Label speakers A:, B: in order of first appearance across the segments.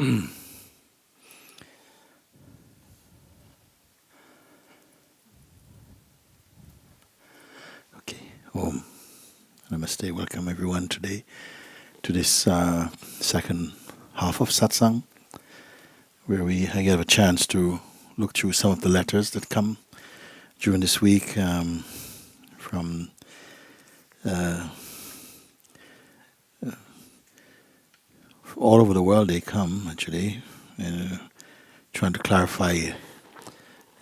A: Okay. Om. Namasté. Welcome everyone today to this second half of Satsang, where I get a chance to look through some of the letters that come during this week from all over the world. They come actually, trying to clarify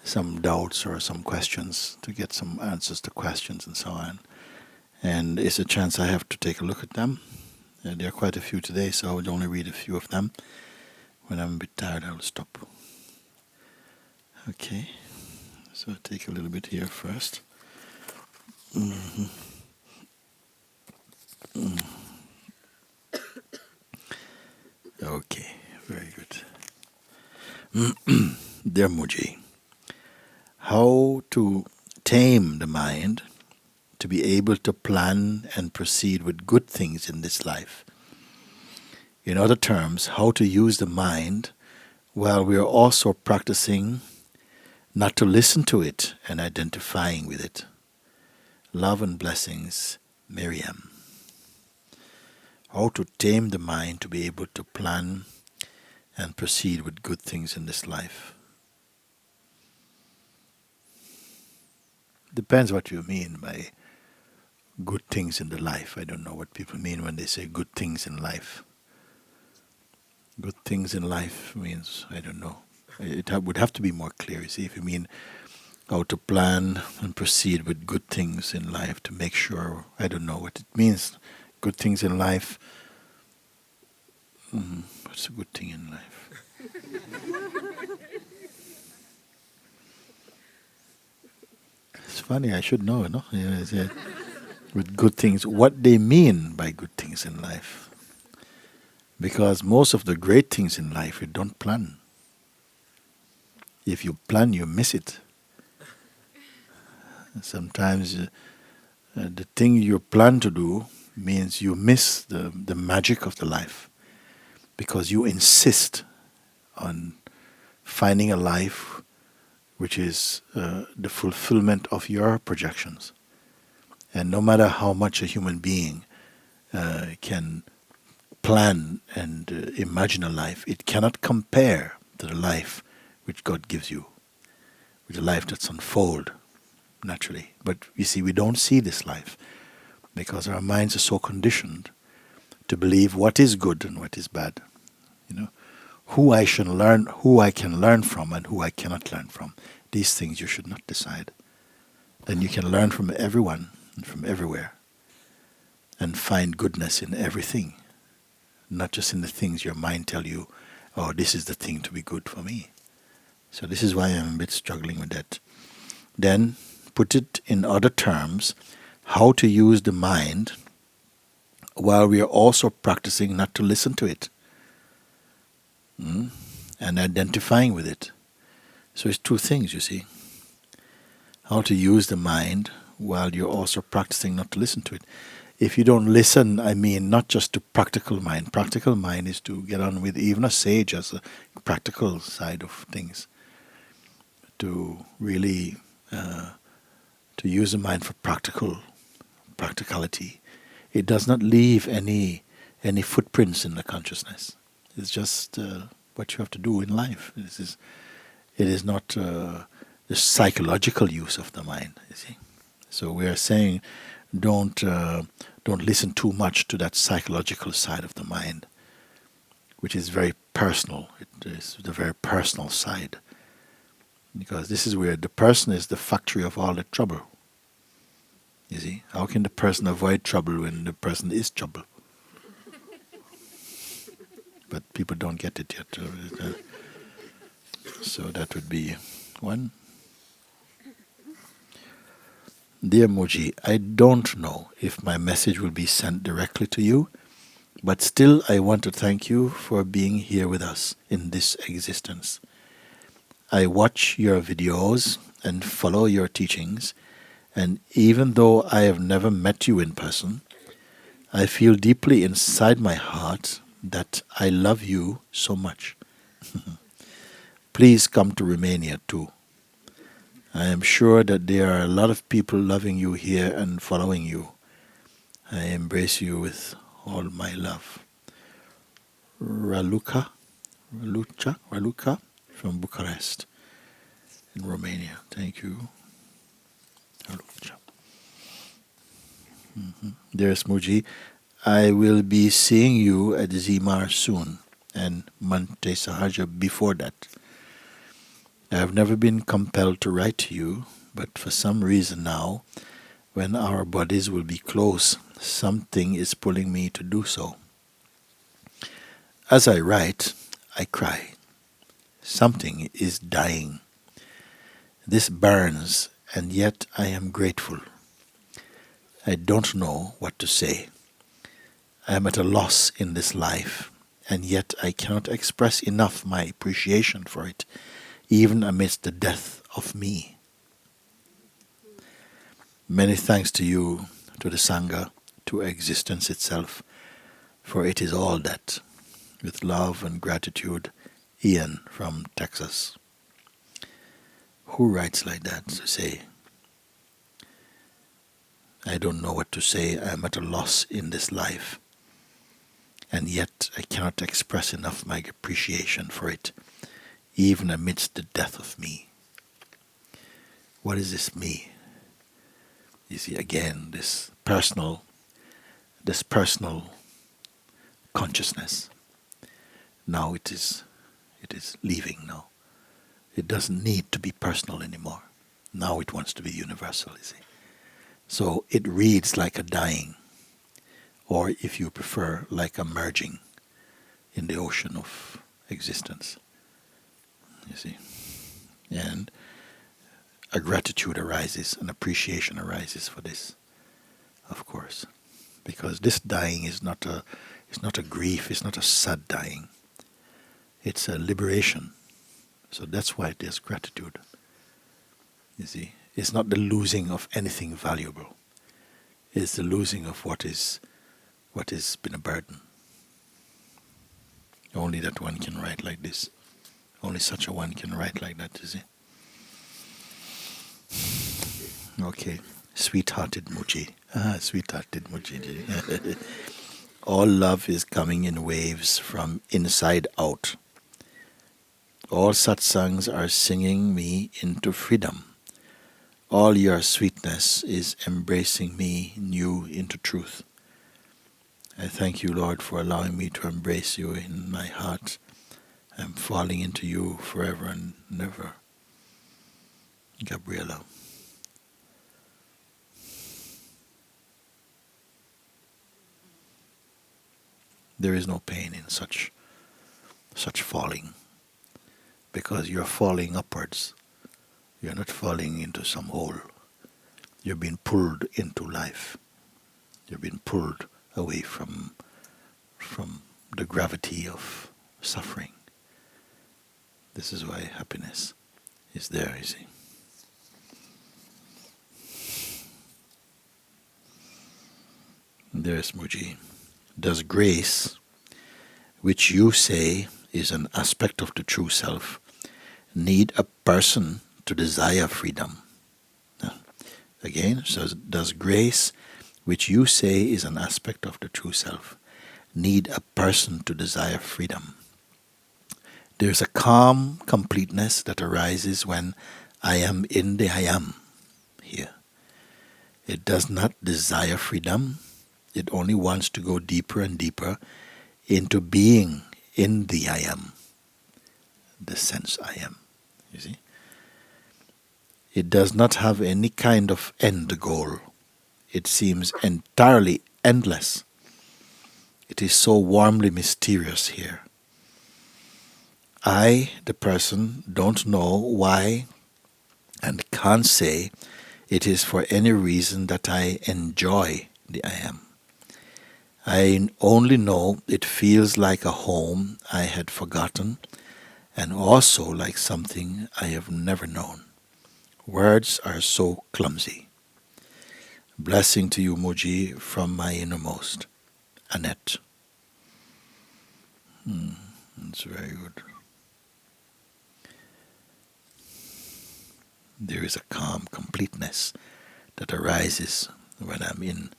A: some doubts or some questions, to get some answers to questions and so on. And it's a chance I have to take a look at them. There are quite a few today, so I would only read a few of them. When I'm a bit tired, I'll stop. Okay, so I'll take a little bit here first. Okay, very good. Dear Mooji, how to tame the mind to be able to plan and proceed with good things in this life. In other terms, how to use the mind while we are also practicing not to listen to it and identifying with it. Love and blessings, Miriam. How to tame the mind to be able to plan and proceed with good things in this life. Depends what you mean by good things in the life. I don't know what people mean when they say good things in life. Good things in life means, I don't know. It would have to be more clear. You see, if you mean how to plan and proceed with good things in life to make sure, I don't know what it means. Good things in life. What's a good thing in life? It's funny, I should know, no? Yeah. With good things, what they mean by good things in life. Because most of the great things in life you don't plan. If you plan, you miss it. Sometimes the thing you plan to do means you miss the magic of the life, because you insist on finding a life which is the fulfillment of your projections. And no matter how much a human being can plan and imagine a life, it cannot compare to the life which God gives you, with the life that's unfold naturally. But you see, we don't see this life because our minds are so conditioned to believe what is good and what is bad. You know, who I can learn from and who I cannot learn from. These things you should not decide. Then you can learn from everyone and from everywhere and find goodness in everything, not just in the things your mind tell you, oh, this is the thing to be good for me. So this is why I'm a bit struggling with that. Then put it in other terms, how to use the mind while we are also practicing not to listen to it and identifying with it. So it's two things, you see. How to use the mind while you're also practicing not to listen to it. If you don't listen, I mean not just to practical mind. Practical mind is to get on with. Even a sage has a practical side of things. To really to use the mind for practicality. It does not leave any footprints in the consciousness. It's just what you have to do in life. It is not the psychological use of the mind. You see, so we are saying, don't listen too much to that psychological side of the mind, which is very personal. It is the very personal side, because this is where the person is the factory of all the trouble. You see, how can the person avoid trouble when the person is trouble? But people don't get it yet. So that would be one. Dear Mooji, I don't know if my message will be sent directly to you, but still I want to thank you for being here with us in this existence. I watch your videos and follow your teachings, and even though I have never met you in person, I feel deeply inside my heart that I love you so much. Please come to Romania too. I am sure that there are a lot of people loving you here and following you. I embrace you with all my love. Raluca from Bucharest in Romania. Thank you. Raluca. Dearest Mooji, I will be seeing you at Zimar soon and Monte Sahaja before that. I have never been compelled to write to you, but for some reason now, when our bodies will be close, something is pulling me to do so. As I write, I cry. Something is dying. This burns, and yet I am grateful. I don't know what to say. I am at a loss in this life, and yet I cannot express enough my appreciation for it, even amidst the death of me. Many thanks to you, to the Sangha, to existence itself, for it is all that. With love and gratitude, Ian from Texas. Who writes like that to say, I don't know what to say, I am at a loss in this life, and yet I cannot express enough my appreciation for it, even amidst the death of me. What is this me? You see, again, this personal consciousness. Now it is leaving now. It doesn't need to be personal anymore. Now it wants to be universal, you see. So it reads like a dying, or if you prefer, like a merging in the ocean of existence. You see. And a gratitude arises, an appreciation arises for this, of course. Because this dying is not a grief, it's not a sad dying. It's a liberation. So that's why there's gratitude. You see, it's not the losing of anything valuable. It's the losing of what has been a burden. Only that one can write like this. Only such a one can write like that, you see. Okay, sweet-hearted Mooji. Sweet-hearted Mooji. All love is coming in waves from inside out. All satsangs are singing me into freedom. All your sweetness is embracing me new into truth. I thank you, Lord, for allowing me to embrace you in my heart. I'm falling into you forever and never. Gabriela. There is no pain in such falling, because you're falling upwards. You're not falling into some hole. You're being pulled into life. You're being pulled away from the gravity of suffering. This is why happiness is there, you see. There's Mooji. Does grace, which you say is an aspect of the true self, need a person to desire freedom? Again, so does grace, which you say is an aspect of the true self, need a person to desire freedom? There's a calm completeness that arises when I am in the I am here. It does not desire freedom. It only wants to go deeper and deeper into being in the I am, the sense I am, you see. It does not have any kind of end goal. It seems entirely endless. It is so warmly mysterious here. I, the person, don't know why and can't say it is for any reason that I enjoy the I am. I only know it feels like a home I had forgotten, and also like something I have never known. Words are so clumsy. Blessing to you, Mooji, from my innermost. Annette. That's very good. There is a calm completeness that arises when I'm in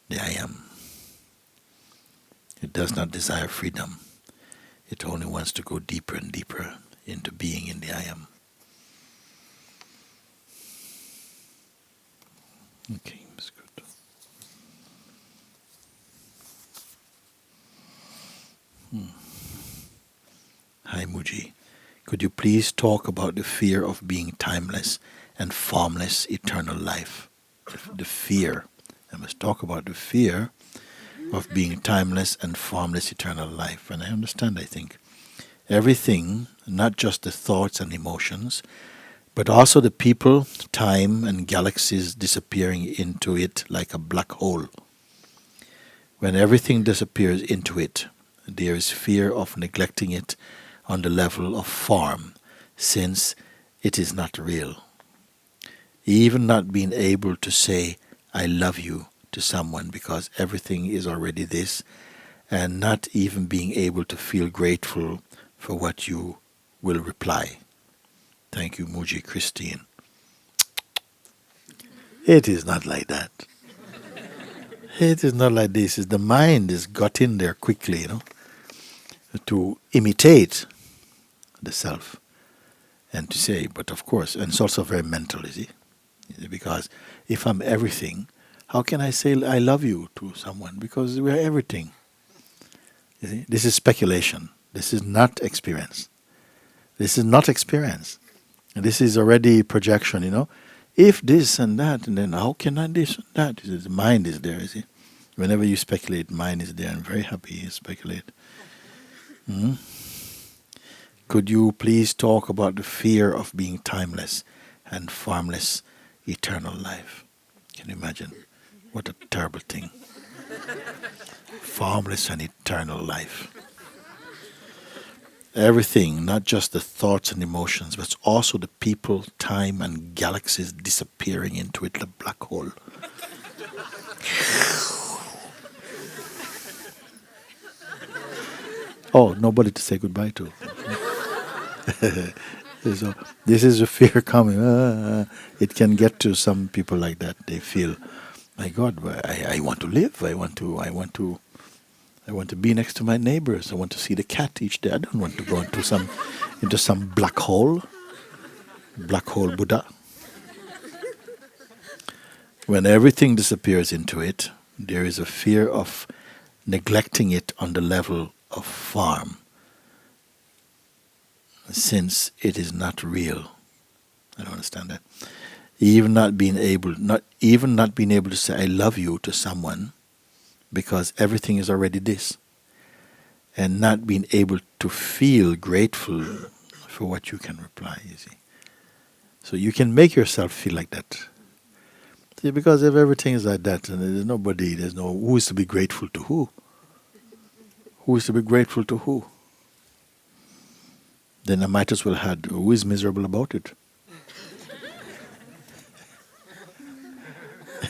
A: the I am. It does not desire freedom. It only wants to go deeper and deeper into being in the I am. Okay, that's good. Hi, Mooji. Could you please talk about the fear of being timeless and formless eternal life? The fear. I must talk about the fear of being timeless and formless eternal life. And I understand, I think. Everything, not just the thoughts and emotions, but also the people, time, and galaxies disappearing into it like a black hole. When everything disappears into it, there is fear of neglecting it on the level of form, since it is not real. Even not being able to say, I love you to someone because everything is already this, and not even being able to feel grateful for what you will reply. Thank you, Mooji Christine. It is not like that. It is not like this. The mind is got in there quickly, to imitate the self and to say, but of course, and it's also very mental, you see? Because if I'm everything, how can I say I love you to someone? Because we are everything. You see? This is speculation. This is not experience. This is not experience. And this is already projection, If this and that, and then how can I this and that? The mind is there, you see? Whenever you speculate, mind is there. I'm very happy you speculate. Could you please talk about the fear of being timeless and formless eternal life? Can you imagine? What a terrible thing. Formless and eternal life. Everything, not just the thoughts and emotions, but also the people, time, and galaxies disappearing into it, the black hole. Oh, nobody to say goodbye to. So this is a fear coming. It can get to some people like that. They feel, my God, I want to live. I want to be next to my neighbors. I want to see the cat each day. I don't want to go into some black hole Buddha. When everything disappears into it, there is a fear of neglecting it on the level of form, since it is not real. I don't understand that. Even not being able to say I love you to someone, because everything is already this, and not being able to feel grateful for what you can reply, you see. So you can make yourself feel like that. See, because if everything is like that, and there's no who is to be grateful to who? Who is to be grateful to who? Then I might as well add, who is miserable about it?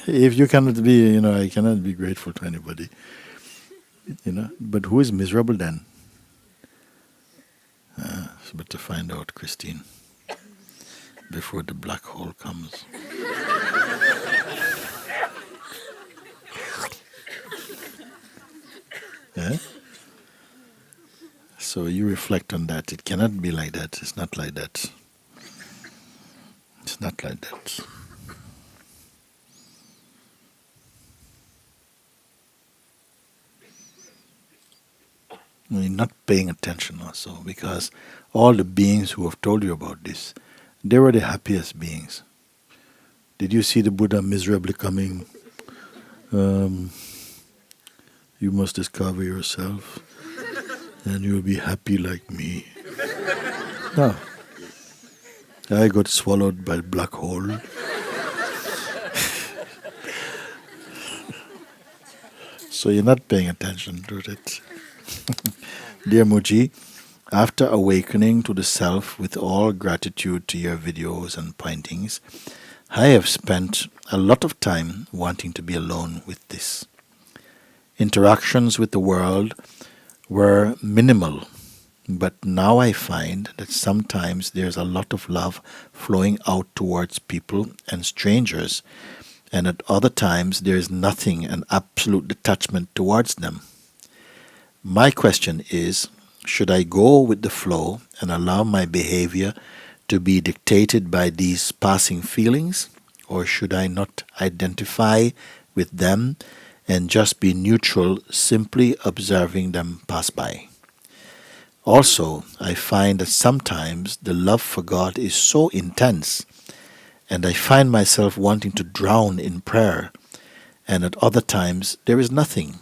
A: If you cannot be, I cannot be grateful to anybody, but who is miserable then? It's better to find out, Christine, before the black hole comes. Yeah? So you reflect on that. It cannot be like that. It's not like that. It's not like that. You're not paying attention also, because all the beings who have told you about this, they were the happiest beings. Did you see the Buddha miserably coming? You must discover yourself, and you'll be happy like me. No. I got swallowed by a black hole. So you're not paying attention to it. Dear Mooji, after awakening to the self with all gratitude to your videos and paintings, I have spent a lot of time wanting to be alone with this. Interactions with the world were minimal. But now I find that sometimes there's a lot of love flowing out towards people and strangers, and at other times there's nothing, an absolute detachment towards them. My question is, should I go with the flow and allow my behavior to be dictated by these passing feelings, or should I not identify with them and just be neutral, simply observing them pass by? Also, I find that sometimes the love for God is so intense, and I find myself wanting to drown in prayer, and at other times there is nothing.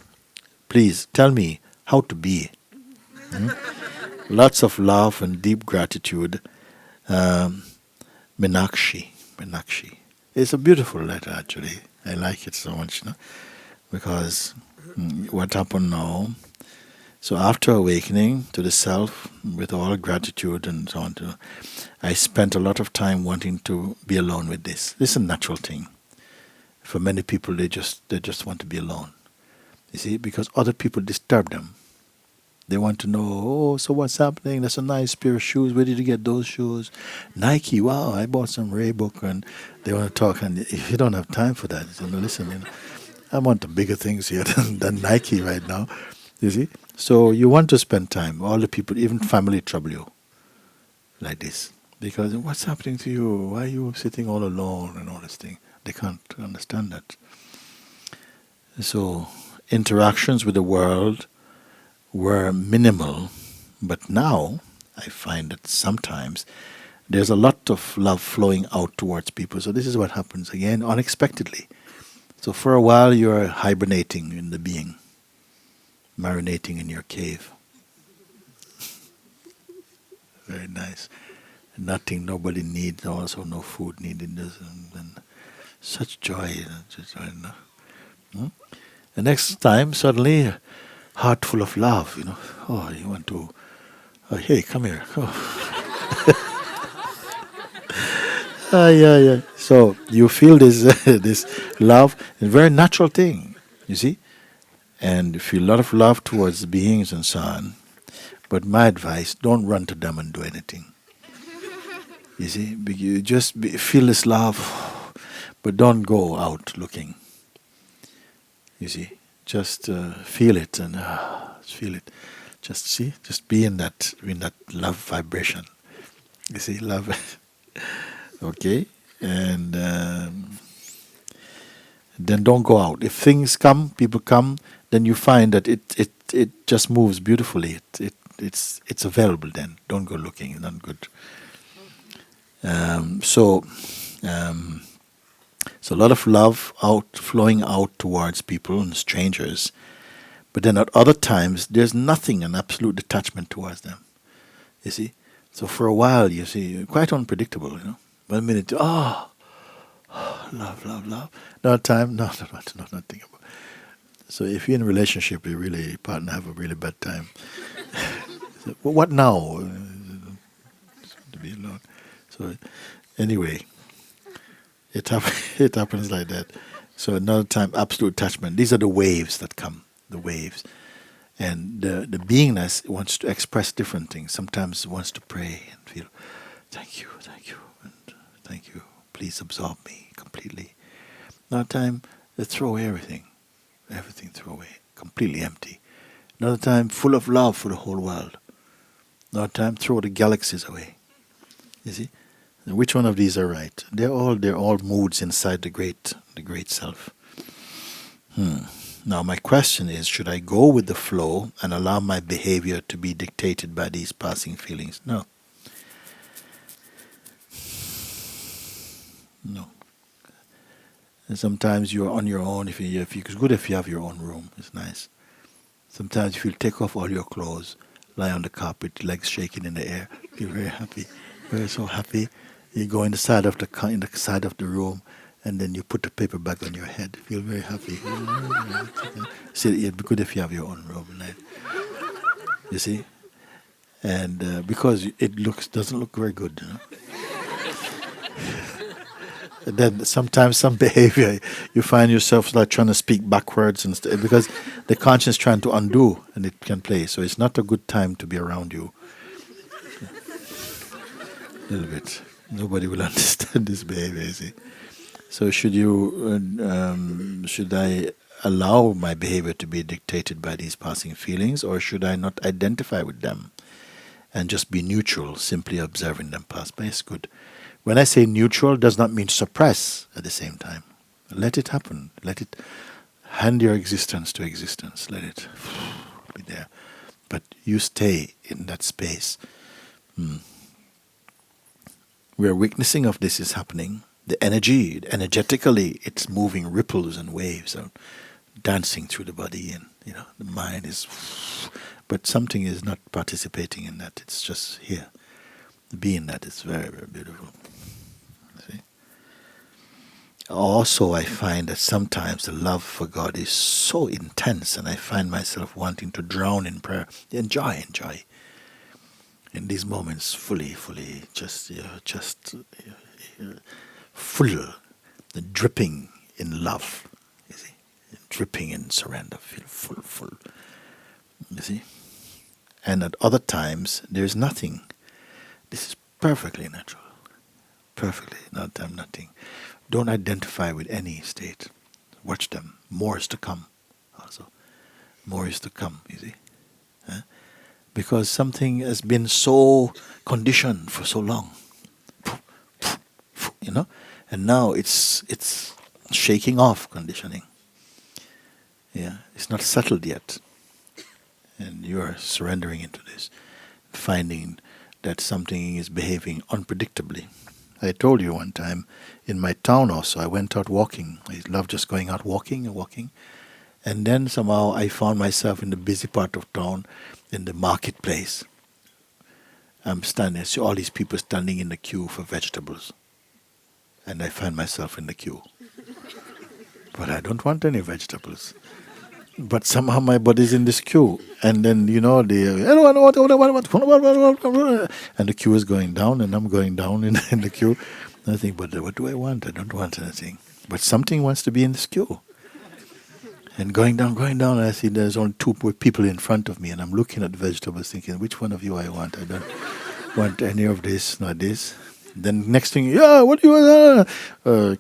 A: Please tell me how to be. Hmm? Lots of love and deep gratitude. Um, Minakshi. Minakshi. It's a beautiful letter, actually. I like it so much, because what happened now. So after awakening to the self, with all gratitude and so on, I spent a lot of time wanting to be alone with this. This is a natural thing. For many people, they just want to be alone. You see, because other people disturb them. They want to know, oh, so what's happening? That's a nice pair of shoes. Where did you get those shoes? Nike. Wow, I bought some Reebok, and they want to talk. And if you don't have time for that, you say, no, listen, I want the bigger things here than Nike right now. You see? So you want to spend time. All the people, even family, trouble you like this. Because what's happening to you? Why are you sitting all alone and all this thing? They can't understand that. So interactions with the world were minimal, but now I find that sometimes there's a lot of love flowing out towards people. So this is what happens again, unexpectedly. So for a while you're hibernating in the being, marinating in your cave. Very nice. Nothing, nobody needs, also no food needed. And such joy. The next time, suddenly, heart full of love, Oh, you want to, oh, hey, come here. Oh. Yeah. So you feel this this love, a very natural thing, you see? And you feel a lot of love towards beings and so on. But my advice, don't run to them and do anything. You see? You just feel this love, but don't go out looking. You see? Just feel it and feel it. Just be in that love vibration. You see, love. Okay, and then don't go out. If things come, people come, then you find that it just moves beautifully. It's available. Then don't go looking. It's not good. So a lot of love flowing out towards people and strangers, but then at other times there's nothing, an absolute detachment towards them. You see, so for a while you see quite unpredictable. 1 minute, love. Another time, no, nothing about. So if you're in a relationship, your partner have a really bad time. So, well, what now? To be alone. So anyway, it happens like that. So another time, absolute attachment. These are the waves that come. The waves. And the beingness wants to express different things. Sometimes it wants to pray and feel, thank you, and thank you. Please absorb me completely. Another time, they throw away everything. Everything throw away. Completely empty. Another time, full of love for the whole world. Another time, throw the galaxies away. You see? Now, which one of these are right? They're all moods inside the great self. Now my question is, should I go with the flow and allow my behavior to be dictated by these passing feelings? No. And sometimes you're on your own. It's good if you have your own room. It's nice. Sometimes if you take off all your clothes, lie on the carpet, legs shaking in the air, you're very happy. You're so happy. You go in the side of the room, and then you put the paper bag on your head. Feel very happy. See, it'd be good if you have your own room, right? You see, and because it doesn't look very good, Then sometimes some behavior, you find yourself like trying to speak backwards and because the conscience trying to undo and it can play. So it's not a good time to be around you. A little bit. Nobody will understand this behavior, you see. So should I allow my behavior to be dictated by these passing feelings, or should I not identify with them and just be neutral, simply observing them pass by? It's good. When I say neutral, does not mean suppress at the same time. Let it happen. Let it hand your existence to existence. Let it be there. But you stay in that space. Where witnessing of this is happening, the energy, energetically, it's moving ripples and waves are dancing through the body, and the mind is, but something is not participating in that. It's just here. Being that is very, very beautiful. See? Also, I find that sometimes the love for God is so intense, and I find myself wanting to drown in prayer. Enjoy. In these moments, fully, just full, dripping in love, you see, dripping in surrender, feel full, you see. And at other times, there's nothing. This is perfectly natural, perfectly, nothing. Don't identify with any state. Watch them. More is to come, also. More is to come, you see. Because something has been so conditioned for so long, and now it's shaking off conditioning. Yeah, it's not settled yet, and you are surrendering into this, finding that something is behaving unpredictably. I told you one time in my town also, I went out walking. I love just going out walking. And then somehow I found myself in the busy part of town, in the marketplace. I'm standing, I see all these people standing in the queue for vegetables. And I find myself in the queue. But I don't want any vegetables. But somehow my body's in this queue. And then, and the queue is going down, and I'm going down in the queue. And I think, but what do I want? I don't want anything. But something wants to be in this queue. And going down, and I see there's only two people in front of me, and I'm looking at the vegetables thinking, which one of you I want? I don't want any of this, not this. Then next thing, what do you want?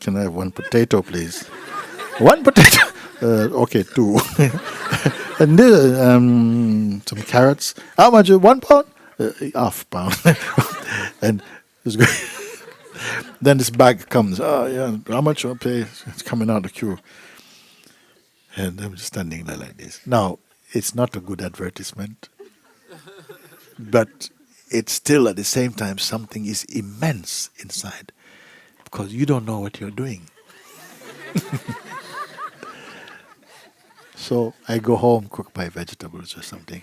A: Can I have one potato, please? One potato? Okay, two. And this, some carrots. How much? 1 pound? Half pound. And it's good. Then this bag comes. How much? Okay, it's coming out of the queue. And I'm just standing there like this. Now, it's not a good advertisement, but it's still at the same time something is immense inside because you don't know what you're doing. So I go home, cook my vegetables or something.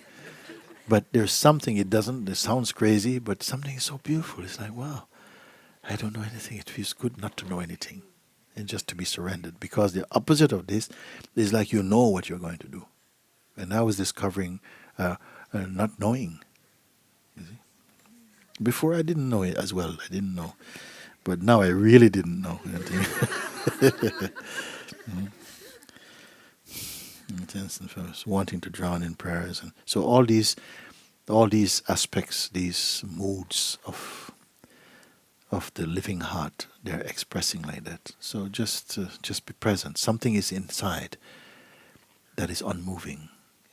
A: But there's something, it sounds crazy, but something is so beautiful. It's like, wow, I don't know anything. It feels good not to know anything. And just to be surrendered, because the opposite of this is like you know what you're going to do. And I was discovering not knowing. You see? Before I didn't know it as well. I didn't know. But now I really didn't know anything. Intense and first, wanting to drown in prayers. And so all these aspects, these moods of the living heart, they're expressing like that. So just be present. Something is inside that is unmoving,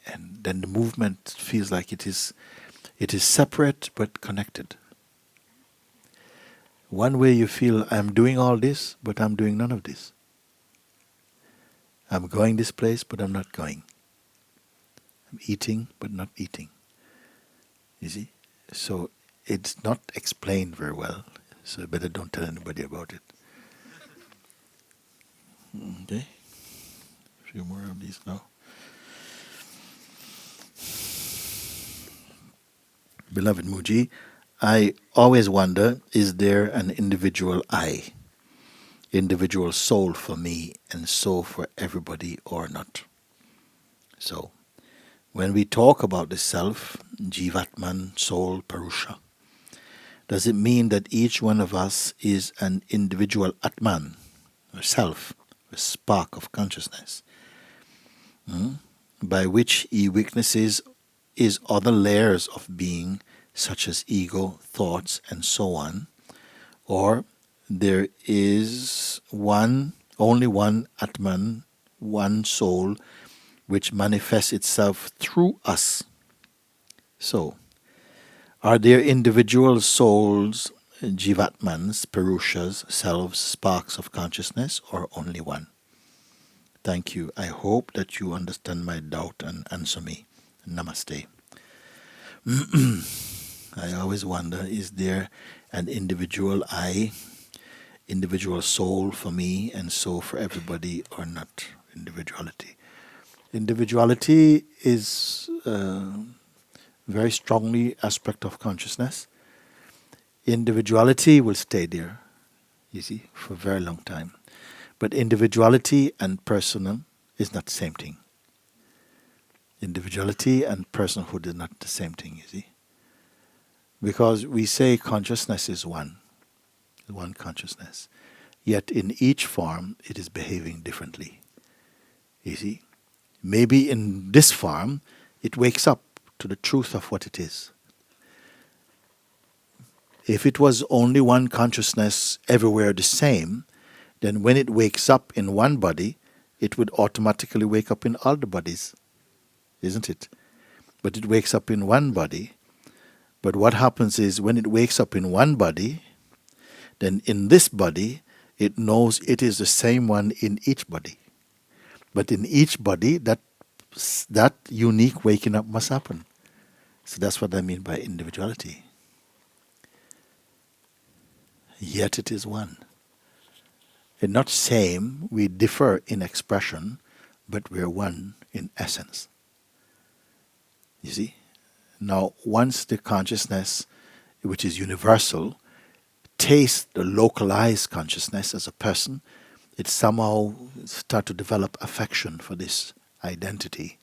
A: and then the movement feels like it is separate but connected. One way you feel, I'm doing all this, but I'm doing none of this. I'm going this place, but I'm not going. I'm eating, but not eating. You see? So it's not explained very well. So I better don't tell anybody about it. Okay? A few more of these now. Beloved Mooji, I always wonder, is there an individual I, individual soul for me and soul for everybody or not? So, when we talk about the self, Jivatman, soul, Purusha, Does it mean that each one of us is an individual Atman, or self, a spark of consciousness, by which he witnesses his other layers of being, such as ego, thoughts, and so on? Or there is only one Atman, one soul, which manifests itself through us? So, are there individual souls, jivatmans, purushas, selves, sparks of consciousness, or only one? Thank you. I hope that you understand my doubt and answer me. Namaste. I always wonder, is there an individual I, individual soul for me, and so for everybody, or not? Individuality. Individuality is very strongly aspect of consciousness. Individuality will stay there, you see, for a very long time. But individuality and personal is not the same thing. Individuality and personhood is not the same thing, you see. Because we say consciousness is one consciousness. Yet in each form it is behaving differently. You see? Maybe in this form it wakes up to the truth of what it is. If it was only one consciousness everywhere the same, then when it wakes up in one body, it would automatically wake up in all the bodies, isn't it? But it wakes up in one body. But what happens is when it wakes up in one body, then in this body, it knows it is the same one in each body. But in each body, that unique waking up must happen. So that's what I mean by individuality. Yet it is one. It's not same, we differ in expression, but we're one in essence. You see? Now, once the consciousness, which is universal, tastes the localized consciousness as a person, it somehow starts to develop affection for this identity.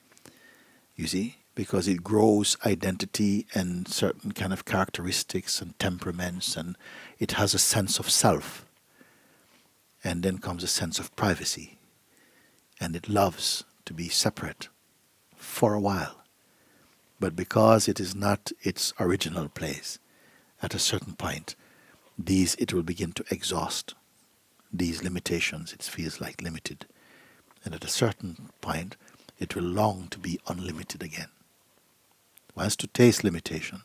A: You see? Because it grows identity and certain kind of characteristics and temperaments, and it has a sense of self. And then comes a sense of privacy. And it loves to be separate for a while. But because it is not its original place, at a certain point, it will begin to exhaust these limitations. It feels like limited. And at a certain point, it will long to be unlimited again. Wants to taste limitation,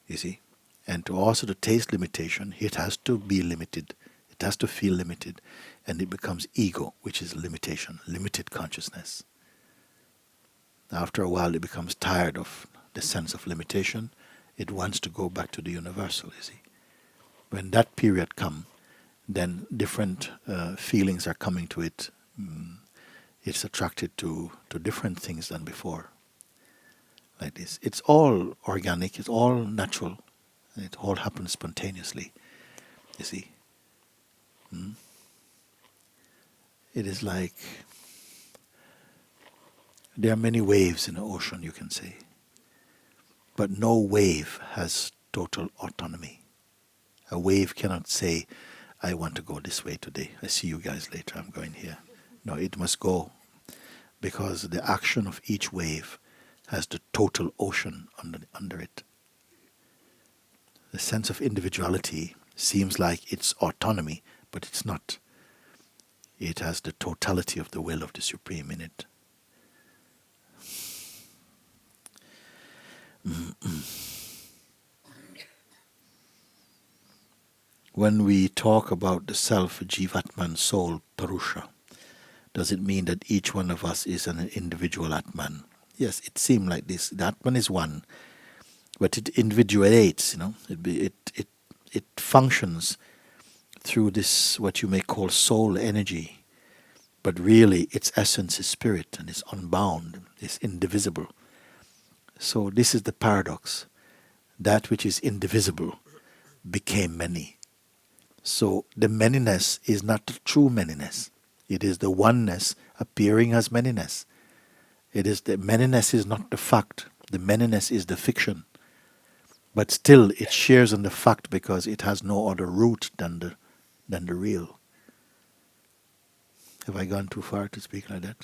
A: you see. And to taste limitation, it has to be limited. It has to feel limited. And it becomes ego, which is limitation, limited consciousness. After a while, it becomes tired of the sense of limitation. It wants to go back to the universal, you see. When that period comes, then different feelings are coming to it. It's attracted to different things than before. Like this. It's all organic, it's all natural. It all happens spontaneously, you see. It is like there are many waves in the ocean, you can say. But no wave has total autonomy. A wave cannot say, I want to go this way today. I see you guys later, I'm going here. No, it must go. Because the action of each wave has the total ocean under it. The sense of individuality seems like it's autonomy, but it's not. It has the totality of the will of the Supreme in it. When we talk about the self, Jivatman, soul, Purusha, does it mean that each one of us is an individual Atman? Yes, it seems like this. The Atman is one, but it individuates, It functions through this, what you may call soul energy. But really, its essence is spirit and is unbound, is indivisible. So this is the paradox. That which is indivisible became many. So the manyness is not the true manyness. It is the oneness appearing as manyness. It is the manyness is not the fact. The manyness is the fiction. But still, it shares in the fact because it has no other root than the real. Have I gone too far to speak like that?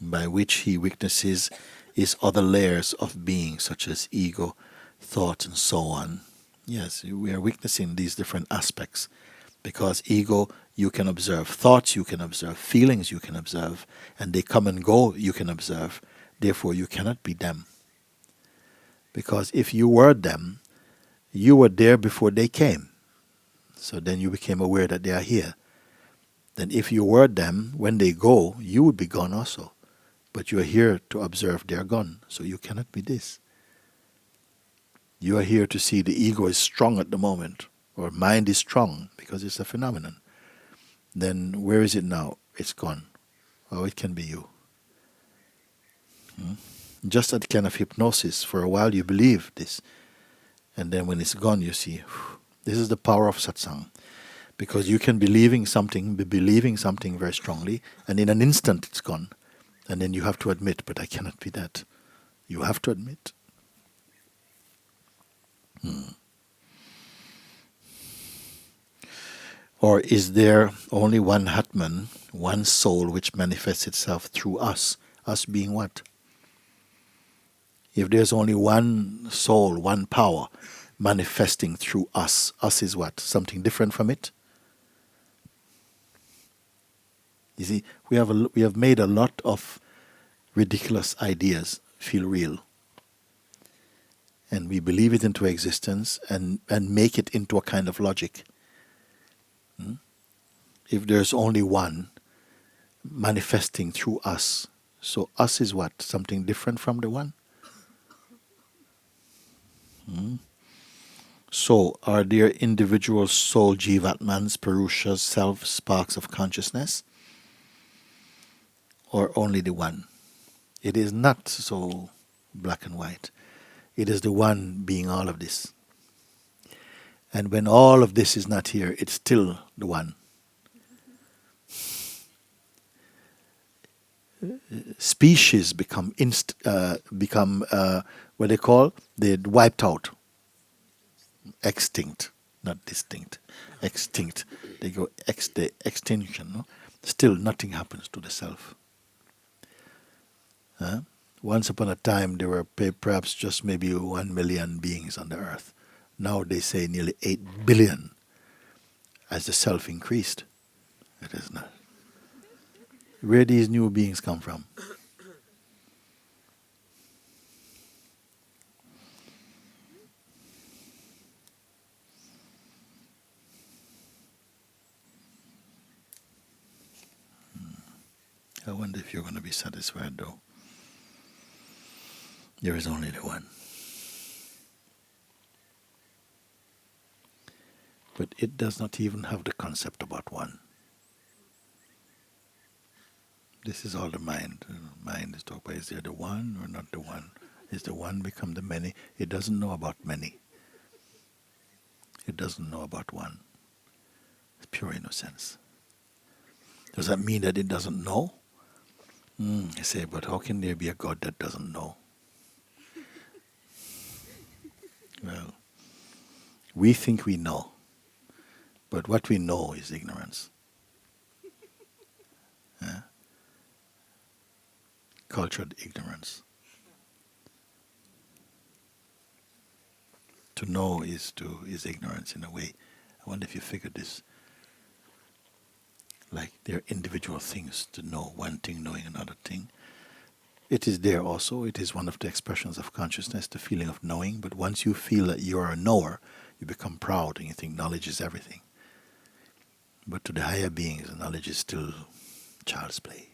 A: By which he witnesses his other layers of being, such as ego, thought, and so on. Yes, we are witnessing these different aspects because ego, you can observe thoughts, you can observe feelings, you can observe, and they come and go, you can observe. Therefore, you cannot be them. Because if you were them, you were there before they came. So then you became aware that they are here. Then if you were them, when they go, you would be gone also. But you are here to observe they are gone. So you cannot be this. You are here to see the ego is strong at the moment, or mind is strong because it's a phenomenon. Then where is it now? It's gone. Oh, it can be you. Just that kind of hypnosis, for a while you believe this. And then when it's gone, you see, this is the power of satsang. Because you can be believing something very strongly, and in an instant it's gone. And then you have to admit, but I cannot be that. You have to admit. Or is there only one Hatman, one soul which manifests itself through us? Us being what? If there's only one soul, one power manifesting through us, us is what? Something different from it? You see, we have made a lot of ridiculous ideas feel real. And we believe it into existence and make it into a kind of logic. If there's only one manifesting through us, so us is what? Something different from the one? So are there individual soul jivatmans, parushas, self sparks of consciousness? Or only the one? It is not so black and white. It is the one being all of this. And when all of this is not here, it's still the one. Species become what they call, they're wiped out. Extinct, not distinct. Extinct. They go extinction. No? Still nothing happens to the self. Once upon a time, there were perhaps just maybe 1 million beings on the earth. Now they say nearly 8 billion as the self increased. It is not. Where these new beings come from? I wonder if you're going to be satisfied though. There is only the one. But it does not even have the concept about one. This is all the mind. Mind is talking about, is there the one or not the one? Is the one become the many? It doesn't know about many. It doesn't know about one. It's pure innocence. Does that mean that it doesn't know? I say, but how can there be a God that doesn't know? Well, we think we know, but what we know is ignorance. Cultured ignorance. To know is ignorance in a way. I wonder if you figured this. Like there are individual things to know, one thing knowing another thing. It is there also. It is one of the expressions of consciousness, the feeling of knowing. But once you feel that you are a knower, you become proud and you think knowledge is everything. But to the higher beings, knowledge is still child's play.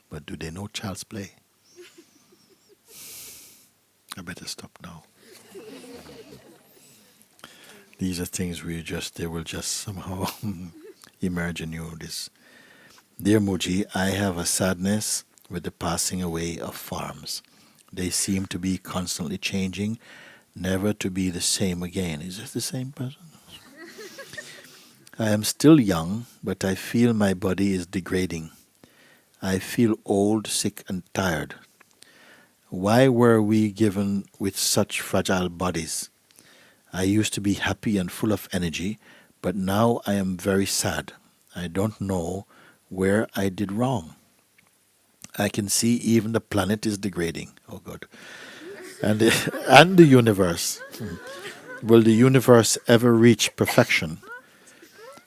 A: But do they know child's play? I better stop now. These are things they will just somehow emerge in you. This, dear Mooji, I have a sadness with the passing away of farms. They seem to be constantly changing, never to be the same again. Is this the same person? I am still young, but I feel my body is degrading. I feel old, sick, and tired. Why were we given with such fragile bodies? I used to be happy and full of energy, but now I am very sad. I don't know where I did wrong. I can see even the planet is degrading. Oh God. And and the universe. Will the universe ever reach perfection?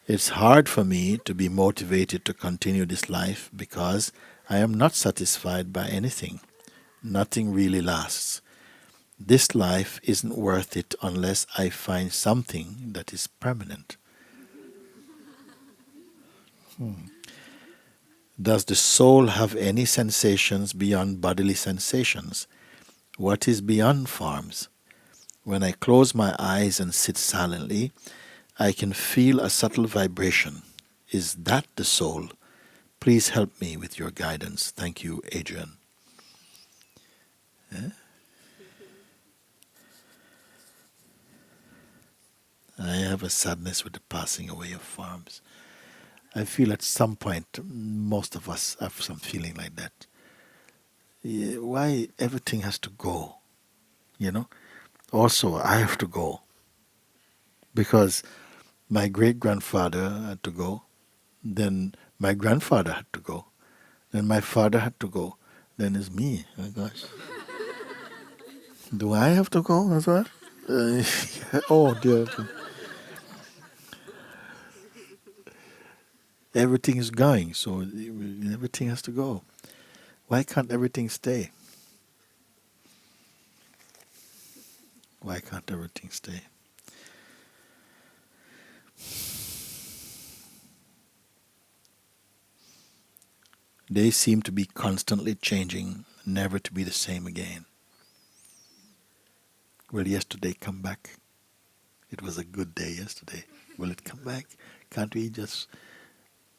A: It's hard for me to be motivated to continue this life because I am not satisfied by anything. Nothing really lasts. This life isn't worth it unless I find something that is permanent. Does the soul have any sensations beyond bodily sensations? What is beyond forms? When I close my eyes and sit silently, I can feel a subtle vibration. Is that the soul? Please help me with your guidance. Thank you, Adrian. Eh? I have a sadness with the passing away of forms. I feel at some point, most of us have some feeling like that. Yeah, why everything has to go, you know? Also, I have to go because my great grandfather had to go, then my grandfather had to go, then my father had to go, then it's me. Oh gosh. Do I have to go as well? Uh, oh dear. Everything is going, so everything has to go. Why can't everything stay? Why can't everything stay? They seem to be constantly changing, never to be the same again. Will yesterday come back? It was a good day yesterday. Will it come back? Can't we just,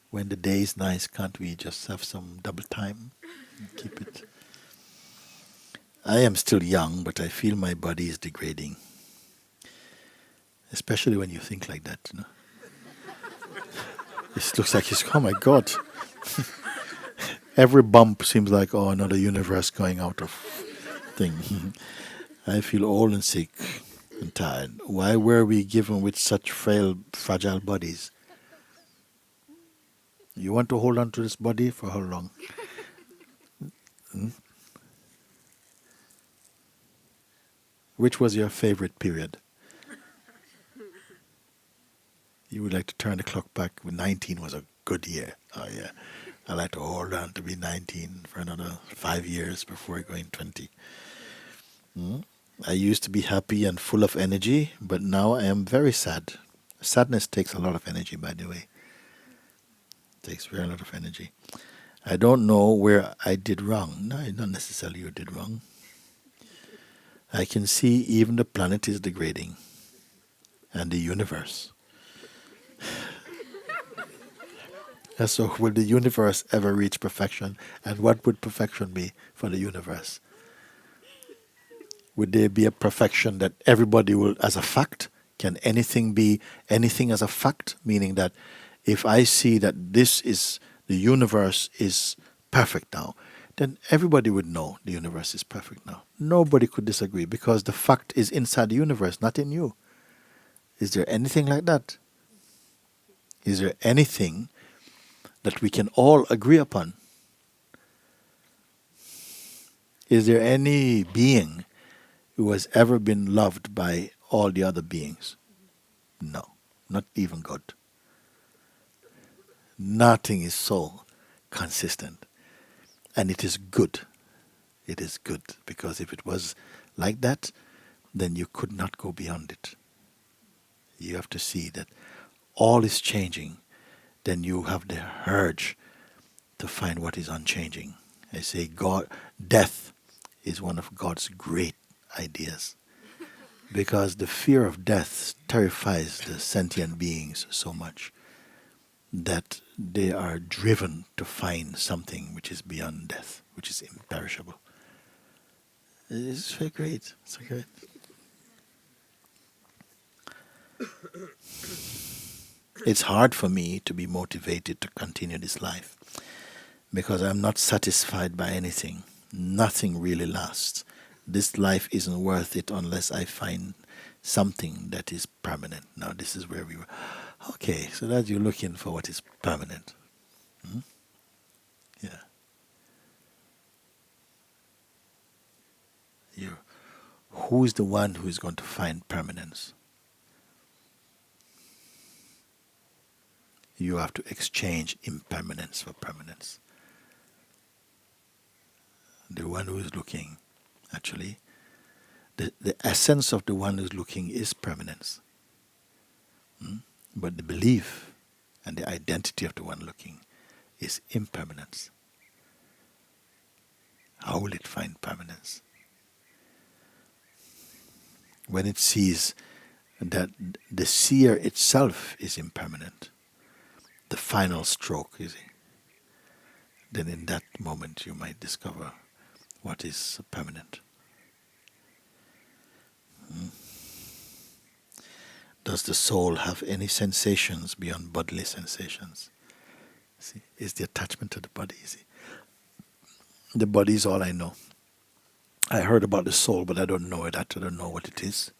A: when the day is nice, can't we just have some double time and keep it? I am still young, but I feel my body is degrading. Especially when you think like that, you know. It looks like it's, oh my God. Every bump seems like, oh, another universe going out of thing. I feel old and sick and tired. Why were we given with such frail, fragile bodies? You want to hold on to this body for how long? Hmm? Which was your favorite period? You would like to turn the clock back when 19 was a good year. Oh yeah. I like to hold on to be 19 for another 5 years before going 20. Hmm? I used to be happy and full of energy, but now I am very sad. Sadness takes a lot of energy, by the way. It takes very lot of energy. I don't know where I did wrong. No, not necessarily you did wrong. I can see even the planet is degrading and the universe. And so, will the universe ever reach perfection? And what would perfection be for the universe? Would there be a perfection that everybody will, as a fact? Can anything be anything as a fact? Meaning that if I see that this is, the universe is perfect now, then everybody would know the universe is perfect now. Nobody could disagree because the fact is inside the universe, not in you. Is there anything like that? Is there anything that we can all agree upon? Is there any being who has ever been loved by all the other beings? No, not even God. Nothing is so consistent. And it is good. It is good because if it was like that, then you could not go beyond it. You have to see that all is changing. Then you have the urge to find what is unchanging. I say God, death is one of God's great ideas because the fear of death terrifies the sentient beings so much that they are driven to find something which is beyond death, which is imperishable. It's very great. It's so great. It's hard for me to be motivated to continue this life because I'm not satisfied by anything. Nothing really lasts. This life isn't worth it unless I find something that is permanent. Now, this is where we were. Okay, so that you're looking for what is permanent. Hmm? Yeah. You. Who is the one who is going to find permanence? You have to exchange impermanence for permanence. The one who is looking, actually, the essence of the one who is looking is permanence. But the belief and the identity of the one looking is impermanence. How will it find permanence? When it sees that the seer itself is impermanent, the final stroke, you see, then in that moment you might discover what is permanent. Does the soul have any sensations beyond bodily sensations? See, is the attachment to the body. See, the body is all I know. I heard about the soul, but I don't know it. I don't know what it is.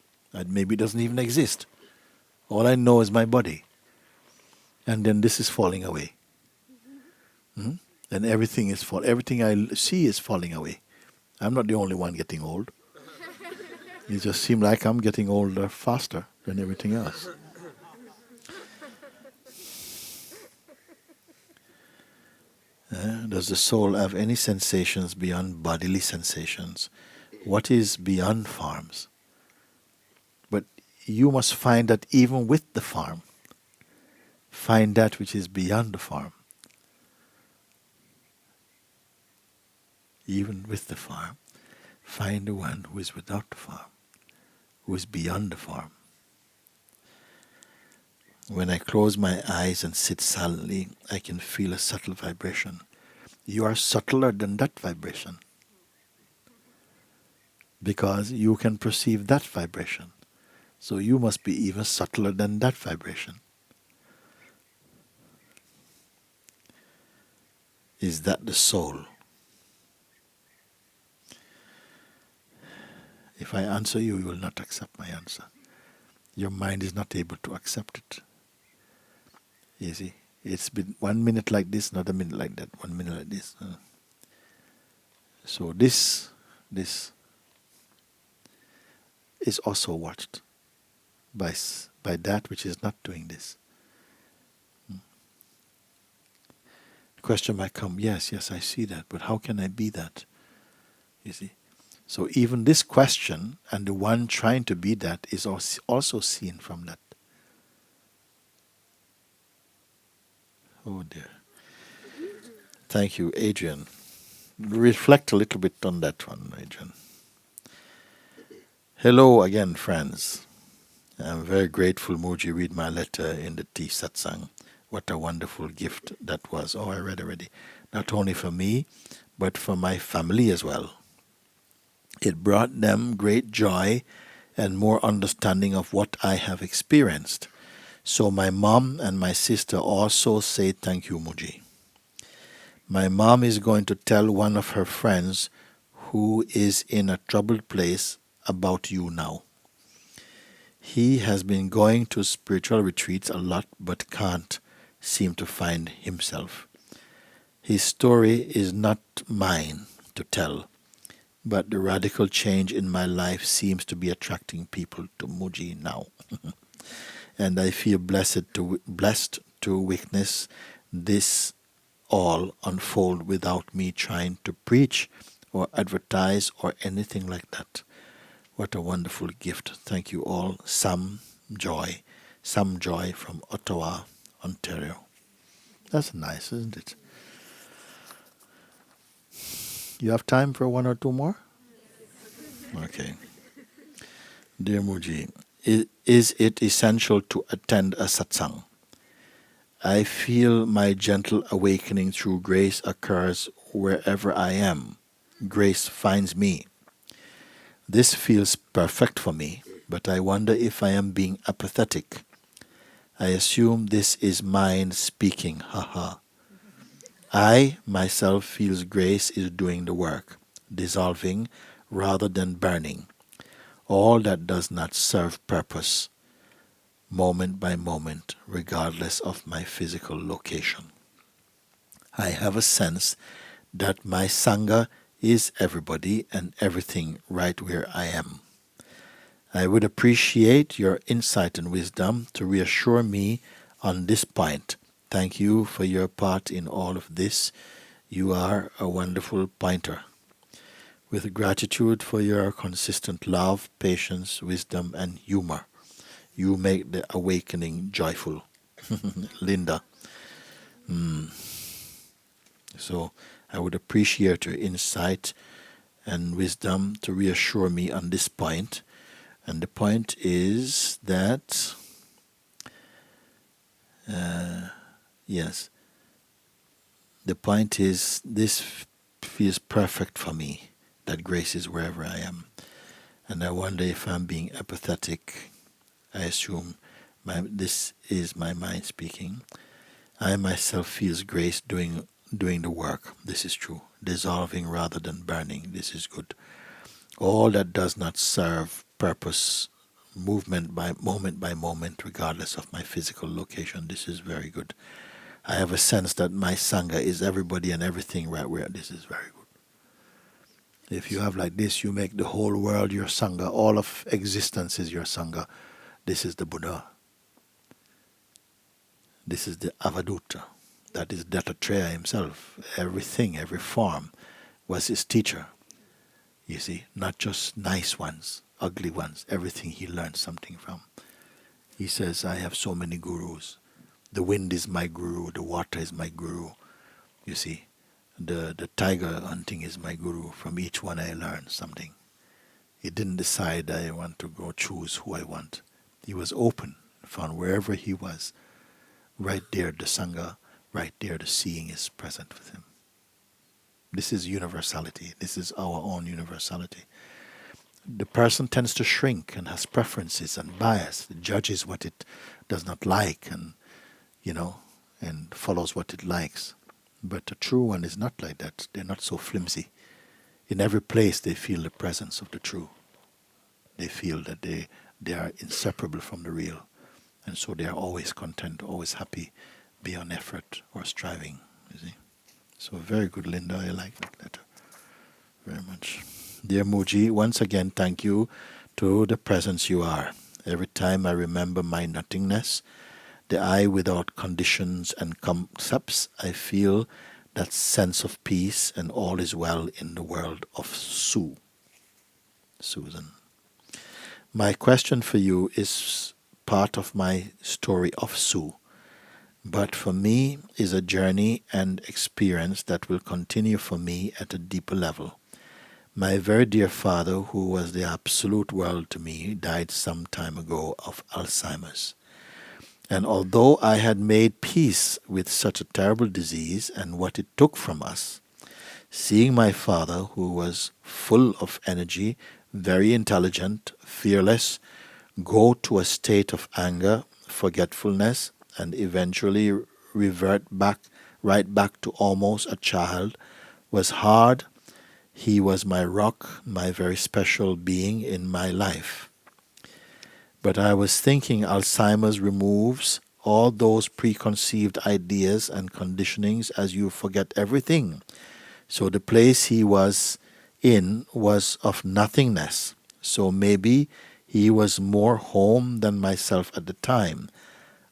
A: Maybe it doesn't even exist. All I know is my body. And then this is falling away. And everything I see is falling away. I'm not the only one getting old. It just seems like I'm getting older faster than everything else. Does the soul have any sensations beyond bodily sensations? What is beyond forms? But you must find that even with the form, find that which is beyond the form. Even with the form, find the one who is without the form, who is beyond the form. When I close my eyes and sit silently, I can feel a subtle vibration. You are subtler than that vibration, because you can perceive that vibration. So you must be even subtler than that vibration. Is that the soul? If I answer you, you will not accept my answer. Your mind is not able to accept it. You see, it's been 1 minute like this, another minute like that, 1 minute like this. So this is also watched by that which is not doing this. The question might come, yes, I see that, but how can I be that? You see. So even this question and the one trying to be that is also seen from that. Oh dear. Thank you, Adrian. Reflect a little bit on that one, Adrian. Hello again, friends. I'm very grateful Mooji read my letter in the tea Satsang. What a wonderful gift that was. Oh, I read already. Not only for me, but for my family as well. It brought them great joy and more understanding of what I have experienced. So my mom and my sister also say thank you, Mooji. My mom is going to tell one of her friends who is in a troubled place about you now. He has been going to spiritual retreats a lot but can't seem to find himself. His story is not mine to tell, but the radical change in my life seems to be attracting people to Mooji now. And I feel blessed to witness this all unfold without me trying to preach or advertise or anything like that. What a wonderful gift. Thank you all. Some joy from Ottawa, Ontario. That's nice, isn't it? You have time for one or two more? Okay. Dear Mooji, is it essential to attend a satsang? I feel my gentle awakening through grace occurs wherever I am. Grace finds me. This feels perfect for me, but I wonder if I am being apathetic. I assume this is mind speaking, haha. I myself feels grace is doing the work, dissolving rather than burning. All that does not serve purpose, moment by moment, regardless of my physical location. I have a sense that my Sangha is everybody and everything right where I am. I would appreciate your insight and wisdom to reassure me on this point. Thank you for your part in all of this. You are a wonderful pointer. With gratitude for your consistent love, patience, wisdom, and humor. You make the awakening joyful. Linda. So I would appreciate your insight and wisdom to reassure me on this point. And the point is that, yes, the point is this feels perfect for me, that grace is wherever I am. And I wonder if I'm being apathetic. I assume this is my mind speaking. I myself feels grace doing the work. This is true. Dissolving rather than burning. This is good. All that does not serve purpose, movement by moment, regardless of my physical location. This is very good. I have a sense that my Sangha is everybody and everything right where. This is very good. If you have like this, you make the whole world your Sangha. All of existence is your Sangha. This is the Buddha. This is the Avadhuta. That is Dattatreya himself. Everything, every form was his teacher. You see, not just nice ones, ugly ones. Everything he learned something from. He says, I have so many gurus. The wind is my guru. The water is my guru. You see, the tiger hunting is my guru. From each one I learned something. He didn't decide I want to go choose who I want. He was open, found wherever he was. Right there, the Sangha, right there, the seeing is present with him. This is universality. This is our own universality. The person tends to shrink and has preferences and bias, judges what it does not like and, and follows what it likes. But the true one is not like that. They're not so flimsy. In every place they feel the presence of the true. They feel that they are inseparable from the real. And so they are always content, always happy, beyond effort or striving, you see. So very good, Linda. I like that letter very much. Dear Mooji, once again, thank you to the presence you are. Every time I remember my nothingness, the I without conditions and concepts, I feel that sense of peace and all is well in the world of Susan. My question for you is part of my story of Sue, but for me is a journey and experience that will continue for me at a deeper level. My very dear father, who was the absolute world to me, died some time ago of Alzheimer's. And although I had made peace with such a terrible disease and what it took from us, seeing my father, who was full of energy, very intelligent, fearless, go to a state of anger, forgetfulness, and eventually revert right back to almost a child, was hard. He was my rock, my very special being in my life. But I was thinking Alzheimer's removes all those preconceived ideas and conditionings as you forget everything. So the place he was in was of nothingness. So maybe he was more home than myself at the time.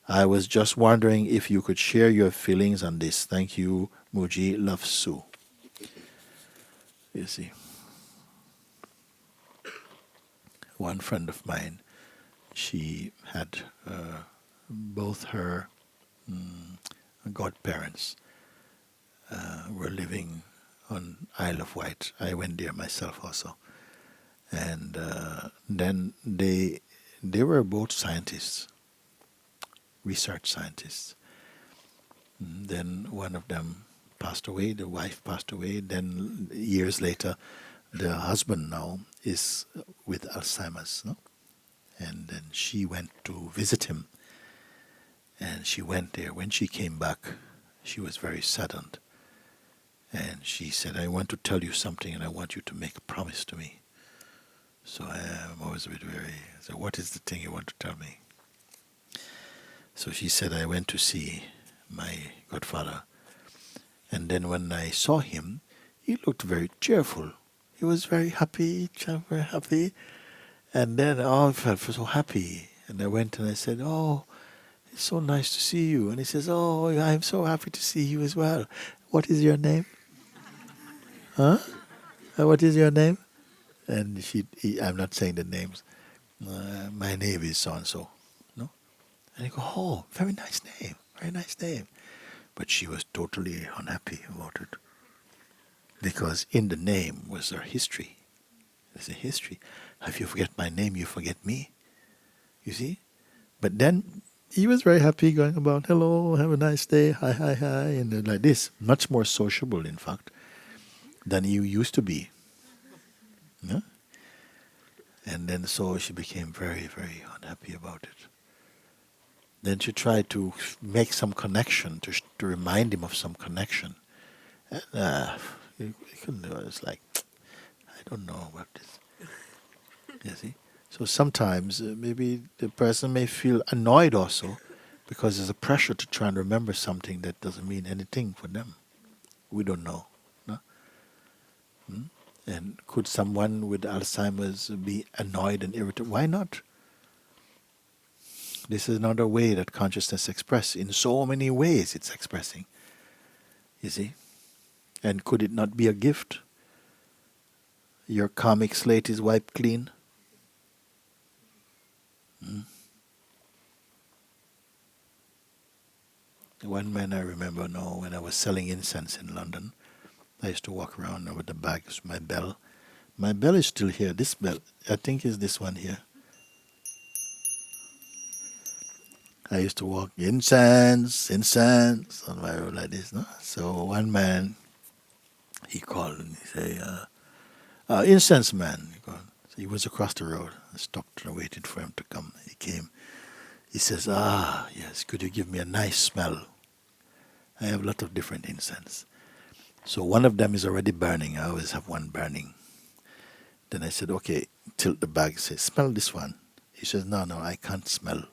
A: I was just wondering if you could share your feelings on this. Thank you, Mooji. Love, Sue. You see, one friend of mine, she had both her godparents were living on Isle of Wight. I went there myself also. And then they were both scientists, research scientists. Then one of them passed away, the wife passed away. Then years later, the husband now is with Alzheimer's. No? And then she went to visit him. And she went there. When she came back, she was very saddened. And she said, I want to tell you something and I want you to make a promise to me. So I'm always a bit very, so what is the thing you want to tell me? So she said, I went to see my godfather. And then when I saw him, he looked very cheerful. He was very happy, very happy. And then I felt so happy. And I went and I said, oh, it's so nice to see you. And he says, oh, I'm so happy to see you as well. What is your name? Huh? What is your name? And I'm not saying the names. My name is so-and-so. No? And he go, oh, very nice name. Very nice name. But she was totally unhappy about it. Because in the name was her history. There's a history. If you forget my name, you forget me. You see? But then he was very happy going about, hello, have a nice day, hi, hi, hi, and like this. Much more sociable, in fact, than you used to be. Yeah? And then so she became very, very unhappy about it. Then she tried to make some connection, to remind him of some connection. And he couldn't do it. It's like, I don't know about this. You see? So sometimes maybe the person may feel annoyed also because there's a pressure to try and remember something that doesn't mean anything for them. We don't know. No? And could someone with Alzheimer's be annoyed and irritated? Why not? This is another way that consciousness expresses. In so many ways it's expressing. You see? And could it not be a gift? Your karmic slate is wiped clean. One man I remember now, when I was selling incense in London, I used to walk around with the bags, my bell. My bell is still here. This bell, I think, is this one here. I used to walk incense on my road like this. No? So one man, he called and he said, incense man. He called. So he was across the road. I stopped and waited for him to come. He came. He says, yes, could you give me a nice smell? I have a lot of different incense. So one of them is already burning. I always have one burning. Then I said, okay, tilt the bag, say, smell this one. He says, no, I can't smell.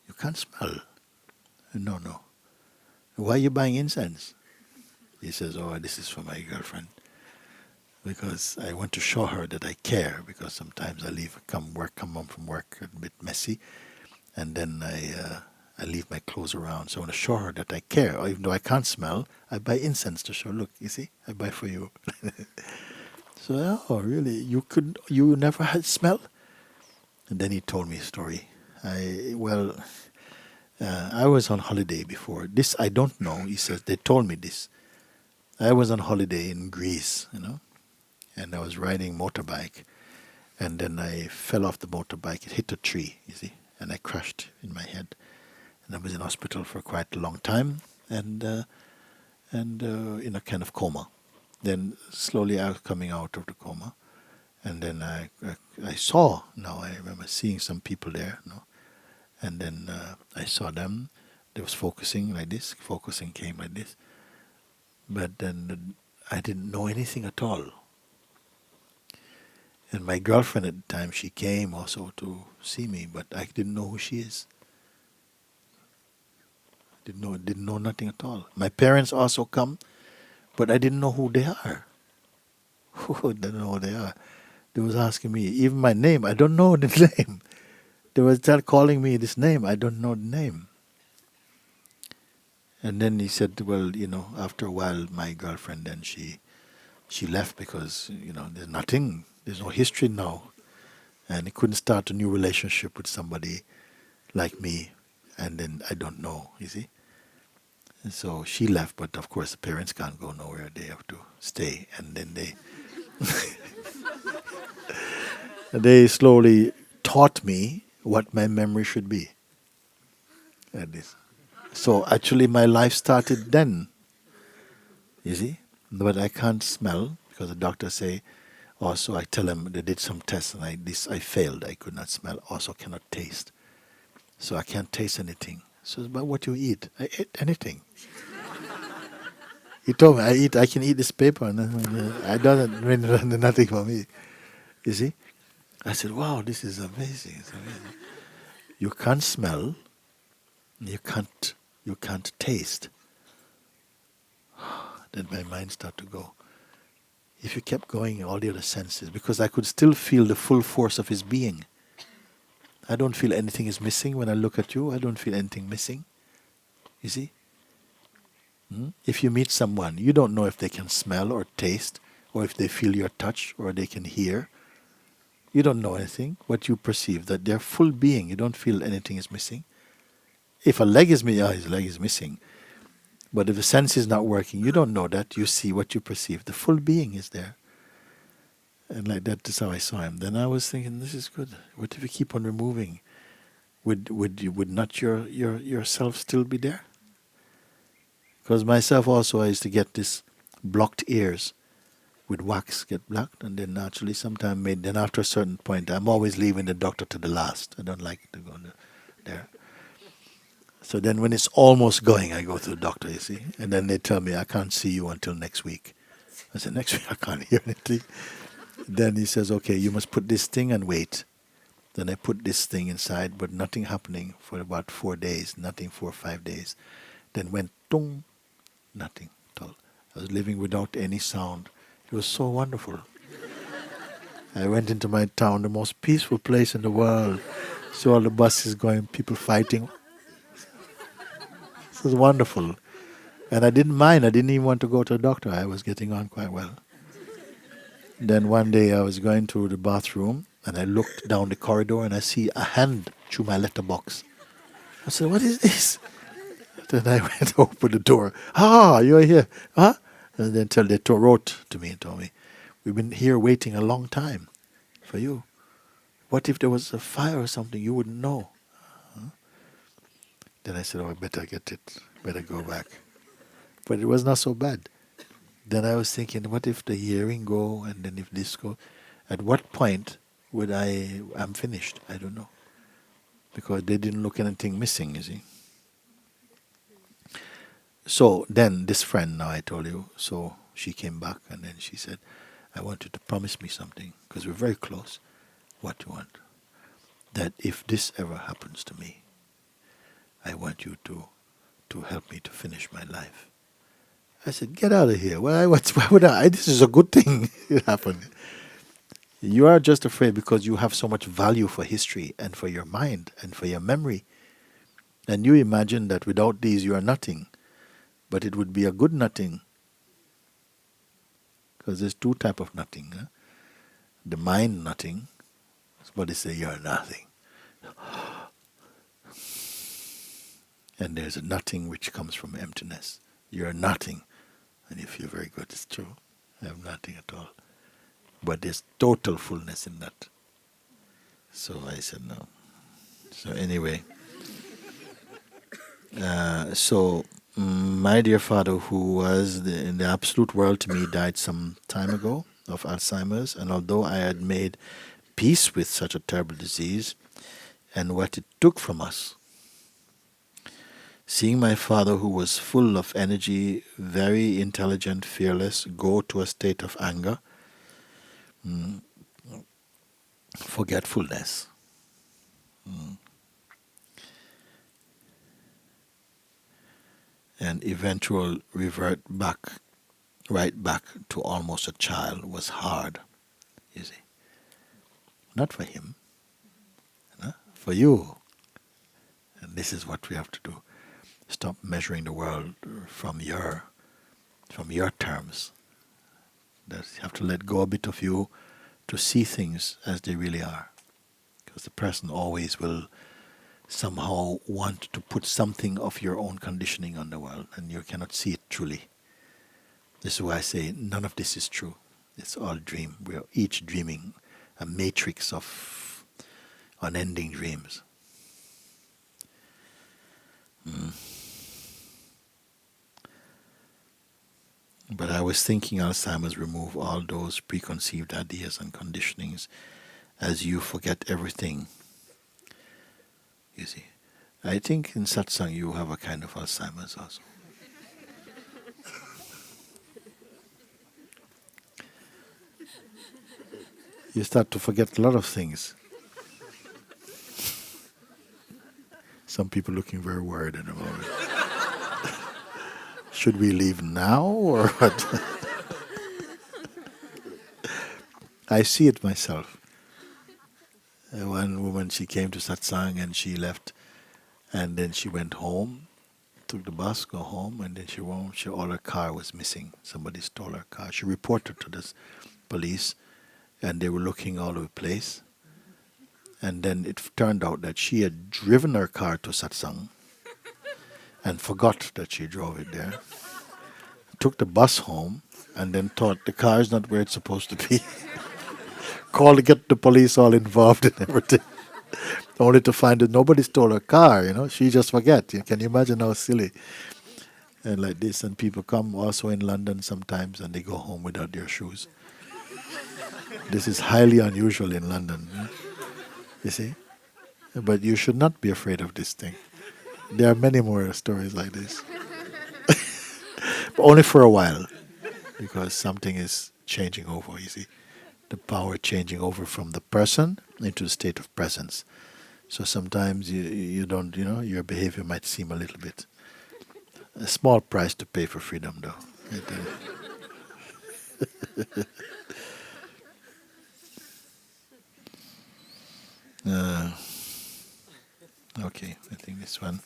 A: You can't smell? No. Why are you buying incense? He says, oh, this is for my girlfriend. Because I want to show her that I care, because sometimes I come home from work a bit messy, and then I leave my clothes around. So I want to show her that I care. Or even though I can't smell, I buy incense to show, look, you see, I buy for you. So, oh, really? You never had smell? And then he told me a story. I was on holiday before. This I don't know. He says, they told me this. I was on holiday in Greece, and I was riding motorbike, and then I fell off the motorbike. It hit a tree, you see, and I crashed in my head. And I was in hospital for quite a long time, and in a kind of coma. Then slowly I was coming out of the coma, and then I saw. Now I remember seeing some people there, and then I saw them. They was focusing like this. Focusing came like this, but then I didn't know anything at all. And my girlfriend at the time, she came also to see me, but I didn't know who she is. Didn't know nothing at all. My parents also come, but I didn't know who they are. Who didn't know who they are? They was asking me, even my name, I don't know the name. They was calling me this name, I don't know the name. And then he said, well, after a while, my girlfriend, then she left because, there's no history now. And he couldn't start a new relationship with somebody like me, and then I don't know, you see. And so she left, but of course the parents can't go nowhere, they have to stay. And then they slowly taught me what my memory should be. Like this. So actually my life started then, you see. But I can't smell, because the doctor say, also I tell them they did some tests and I failed. I could not smell, also cannot taste. So I can't taste anything. So, but what you eat? I eat anything. He told me, I can eat this paper, and I don't mean nothing for me. You see? I said, wow, this is amazing. It's amazing. You can't smell, you can't taste. Then my mind started to go. If you kept going, all the other senses, because I could still feel the full force of his being. I don't feel anything is missing when I look at you. I don't feel anything missing. You see? If you meet someone, you don't know if they can smell or taste, or if they feel your touch, or they can hear. You don't know anything. What you perceive, that they're full being. You don't feel anything is missing. If a leg is missing, his leg is missing. But if the sense is not working, you don't know that. You see what you perceive. The full being is there. And like that is how I saw him. Then I was thinking, this is good. What if you keep on removing? Would not yourself still be there? Because myself also, I used to get this blocked ears with wax get blocked, and then naturally sometime made. Then after a certain point, I'm always leaving the doctor to the last. I don't like to go there. So then when it's almost going, I go to the doctor, you see. And then they tell me, I can't see you until next week. I said, next week I can't hear anything. Then he says, okay, you must put this thing and wait. Then I put this thing inside, but nothing happening for about 4 days, nothing for 5 days. Then went, tung, nothing at all. I was living without any sound. It was so wonderful. I went into my town, the most peaceful place in the world. Saw all the buses going, people fighting. It was wonderful. And I didn't mind. I didn't even want to go to the doctor. I was getting on quite well. Then one day I was going to the bathroom and I looked down the corridor and I see a hand through my letterbox. I said, what is this? Then I went to open the door. You're here. Huh? And then they wrote to me and told me, we've been here waiting a long time for you. What if there was a fire or something? You wouldn't know. Then I said, I better get it. Better go back. But it was not so bad. Then I was thinking, what if the hearing go, and then if this go? At what point would I'm finished? I don't know. Because they didn't look anything missing, you see. So then this friend, now I told you, so she came back and then she said, I want you to promise me something, because we're very close. What do you want? That if this ever happens to me, I want you to help me to finish my life. I said, get out of here. Why would I? This is a good thing. It happened. You are just afraid because you have so much value for history and for your mind and for your memory. And you imagine that without these you are nothing. But it would be a good nothing. Because there's two types of nothing. Huh? The mind nothing. Somebody say you're nothing. And there's a nothing which comes from emptiness. You're nothing. And you feel very good. It's true. I have nothing at all. But there's total fullness in that. So I said no. So anyway. My dear father, who was in the absolute world to me, died some time ago of Alzheimer's. And although I had made peace with such a terrible disease and what it took from us, seeing my father, who was full of energy, very intelligent, fearless, go to a state of anger, forgetfulness, and eventual revert back, right back to almost a child was hard, you see. Not for him, for you. And this is what we have to do. Stop measuring the world from your terms. That you have to let go a bit of you to see things as they really are. Because the person always will somehow want to put something of your own conditioning on the world, and you cannot see it truly. This is why I say none of this is true. It's all dream. We are each dreaming a matrix of unending dreams. But I was thinking Alzheimer's remove all those preconceived ideas and conditionings as you forget everything. You see, I think in Satsang you have a kind of Alzheimer's also. You start to forget a lot of things. Some people looking very worried at the moment. Should we leave now or what? I see it myself. One woman, she came to Satsang and she left, and then she went home, took the bus, go home, and then she went. All her car was missing. Somebody stole her car. She reported to the police, and they were looking all over the place. And then it turned out that she had driven her car to Satsang and forgot that she drove it there. Took the bus home, and then thought the car is not where it's supposed to be. Called to get the police all involved and everything. Only to find that nobody stole her car, She just forget. Can you imagine how silly? And like this, and people come also in London sometimes and they go home without their shoes. This is highly unusual in London, you see? But you should not be afraid of this thing. There are many more stories like this. But only for a while, because something is changing over, you see? The power changing over from the person into the state of presence. So sometimes you don't, your behavior might seem a little bit. A small price to pay for freedom, though. Okay, I think this one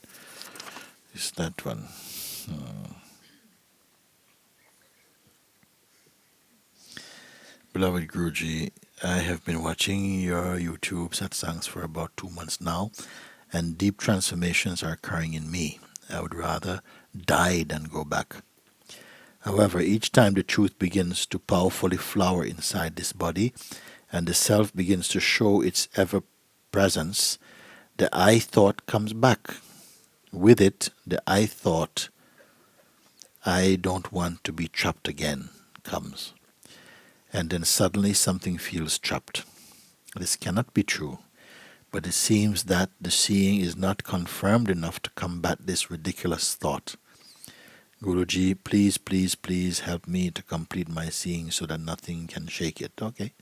A: is that one. Beloved Guruji, I have been watching your YouTube satsangs for about 2 months now, and deep transformations are occurring in me. I would rather die than go back. However, each time the truth begins to powerfully flower inside this body, and the self begins to show its ever-presence, the I thought comes back. With it, the I thought, I don't want to be trapped again, comes. And then suddenly something feels trapped. This cannot be true, but it seems that the seeing is not confirmed enough to combat this ridiculous thought. Guruji, please, please, please help me to complete my seeing so that nothing can shake it. Okay.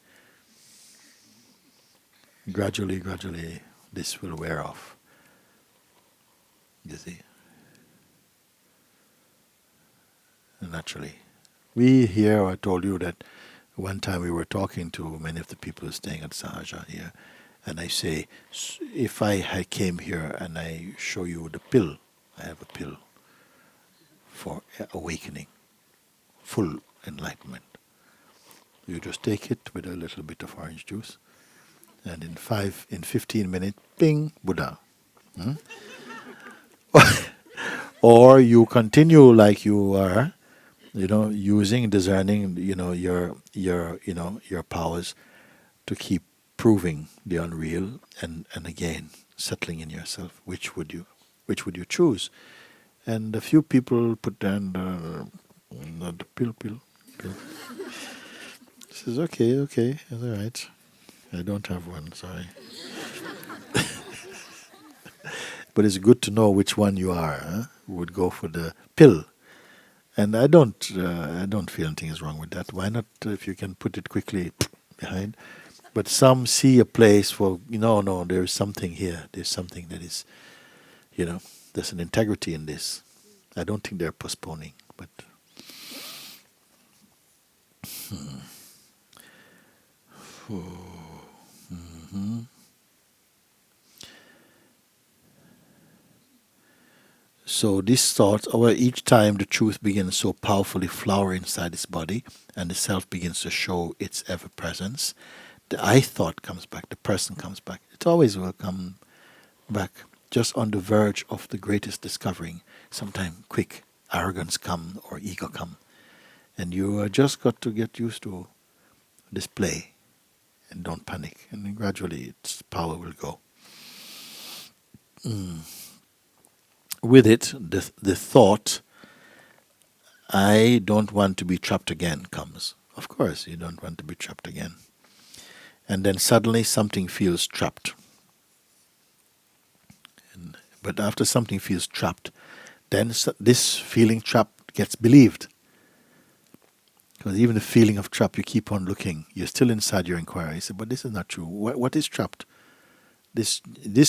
A: Gradually, this will wear off. You see. Naturally. We here, I told you that one time we were talking to many of the people staying at Sahaja here, and I say, if I came here and I show you the pill, I have a pill for awakening, full enlightenment. You just take it with a little bit of orange juice, and in 15 minutes, ping, Buddha. Or you continue like you are, using, discerning, your powers to keep proving the unreal, and again settling in yourself. Which would you choose? And a few people put down the pill. Says okay, that's all right. I don't have one, sorry. But it's good to know which one you are. Huh? Who would go for the pill? And I don't feel anything is wrong with that. Why not? If you can put it quickly behind. But some see a place for no. There's something here. There's something that is, there's an integrity in this. I don't think they're postponing, but. So these thoughts, or each time the truth begins so powerfully flower inside its body, and the self begins to show its ever-presence, the I thought comes back, the person comes back. It always will come back, just on the verge of the greatest discovering. Sometimes quick arrogance come or ego come, and you just got to get used to display, and don't panic, and then gradually its power will go. With it, the thought, I don't want to be trapped again, comes. Of course, you don't want to be trapped again. And then suddenly something feels trapped. And But after something feels trapped, then this feeling trapped gets believed. Because even the feeling of trap, you keep on looking. You're still inside your inquiry. You say, but this is not true. What is trapped? This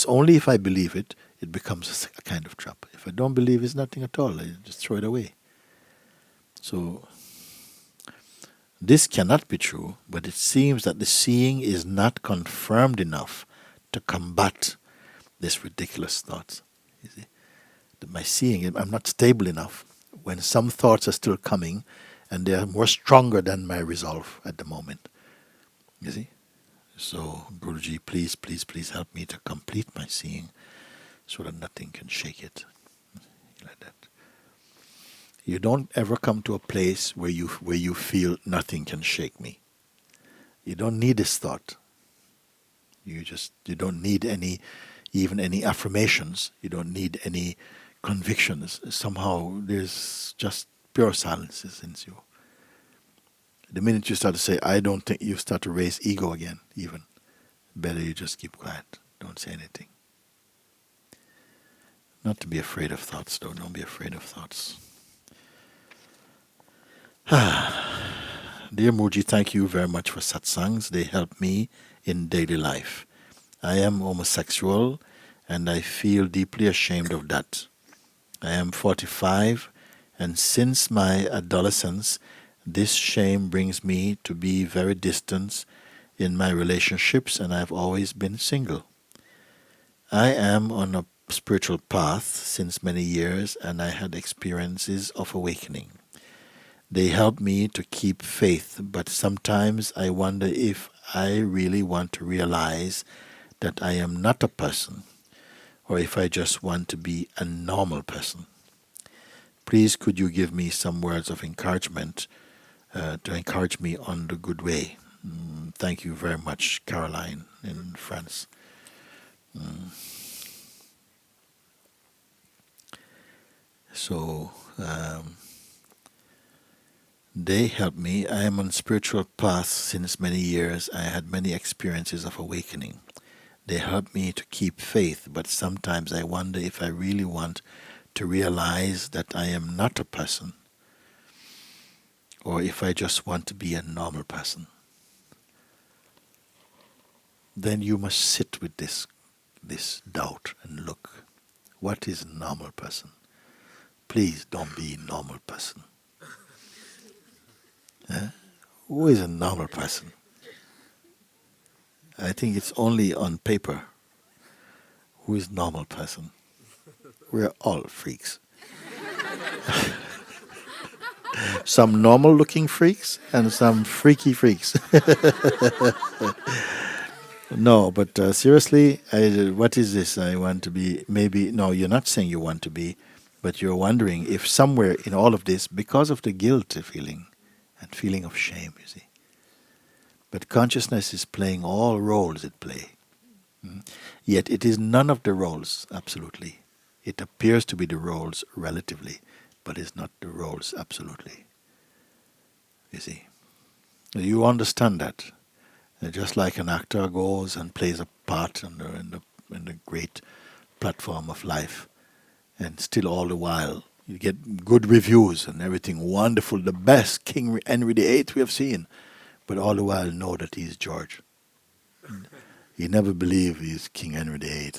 A: only if I believe it, it becomes a kind of trap. If I don't believe it's nothing at all, I just throw it away. So this cannot be true, but it seems that the seeing is not confirmed enough to combat this ridiculous thought. You see? That my seeing, I'm not stable enough when some thoughts are still coming and they are more stronger than my resolve at the moment. You see? So, Guruji, please, please, please help me to complete my seeing so that nothing can shake it. Like that. You don't ever come to a place where you feel nothing can shake me. You don't need this thought. You don't need even any affirmations. You don't need any convictions. Somehow there's just pure silence in you. The minute you start to say, I don't think, you start to raise ego again, even. Better you just keep quiet. Don't say anything. Not to be afraid of thoughts, though. Don't be afraid of thoughts. Dear Mooji, thank you very much for satsangs. They help me in daily life. I am homosexual and I feel deeply ashamed of that. I am 45 and since my adolescence, this shame brings me to be very distant in my relationships and I've always been single. I am on a spiritual path since many years and I had experiences of awakening. They help me to keep faith, but sometimes I wonder if I really want to realize that I am not a person, or if I just want to be a normal person. Please could you give me some words of encouragement to encourage me on the good way. Thank you very much, Caroline in France. They help me. I am on spiritual path since many years. I had many experiences of awakening. They help me to keep faith, but sometimes I wonder if I really want to realize that I am not a person, or if I just want to be a normal person. Then you must sit with this doubt and look. What is a normal person? Please don't be a normal person. Who is a normal person? I think it's only on paper. Who is normal person? We're all freaks. Some normal looking freaks and some freaky freaks. No, but seriously, what is this? I want to be, maybe, no, you're not saying you want to be, but you're wondering if somewhere in all of this, because of the guilt feeling and feeling of shame, you see. But consciousness is playing all roles it plays. Yet it is none of the roles, absolutely. It appears to be the roles relatively, but it's not the roles absolutely. You see. You understand that. Just like an actor goes and plays a part in the great platform of life, and still all the while you get good reviews and everything wonderful, the best King Henry VIII we have seen, but all the while know that he's George. He never believed he's King Henry VIII.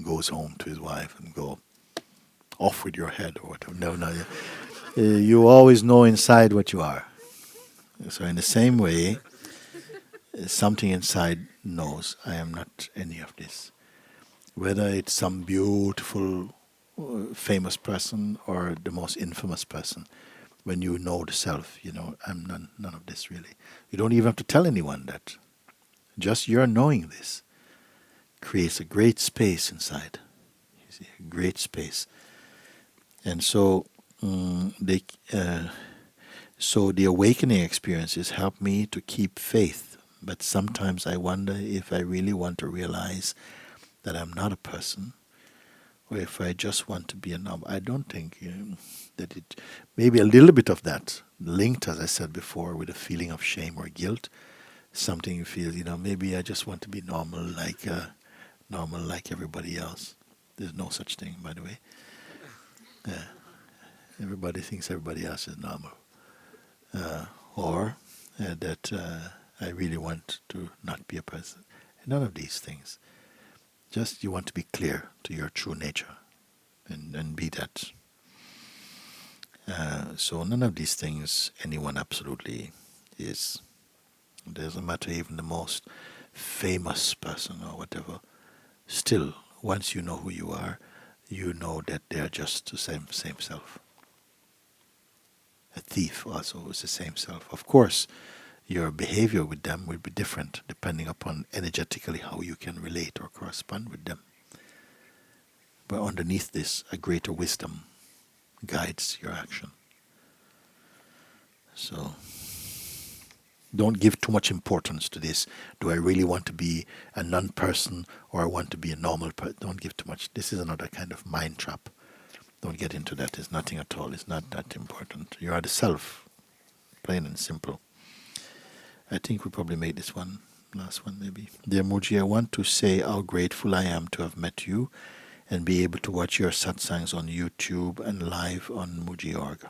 A: Goes home to his wife and go off with your head or whatever. No. You always know inside what you are. So in the same way, something inside knows I am not any of this. Whether it's some beautiful, famous person or the most infamous person, when you know the self, you know, I'm none of this really. You don't even have to tell anyone that. Just your knowing this creates a great space inside. You see, a great space. And so so the awakening experiences help me to keep faith. But sometimes I wonder if I really want to realize that I'm not a person, or if I just want to be a normal. I don't think that it, maybe a little bit of that, linked, as I said before, with a feeling of shame or guilt, something you feel, maybe I just want to be normal like everybody else. There's no such thing, by the way. Everybody thinks everybody else is normal. Or that I really want to not be a person. None of these things. Just you want to be clear to your true nature and be that. So none of these things anyone absolutely is. It doesn't matter even the most famous person or whatever. Still, once you know who you are, you know that they're just the same self. A thief also is the same self. Of course, your behavior with them will be different depending upon energetically how you can relate or correspond with them. But underneath this, a greater wisdom guides your action. So don't give too much importance to this. Do I really want to be a non-person or I want to be a normal person? Don't give too much. This is another kind of mind trap. Don't get into that. It's nothing at all. It's not that important. You are the self, plain and simple. I think we probably made this one, last one maybe. Dear Mooji, I want to say how grateful I am to have met you and be able to watch your satsangs on YouTube and live on Mooji.org.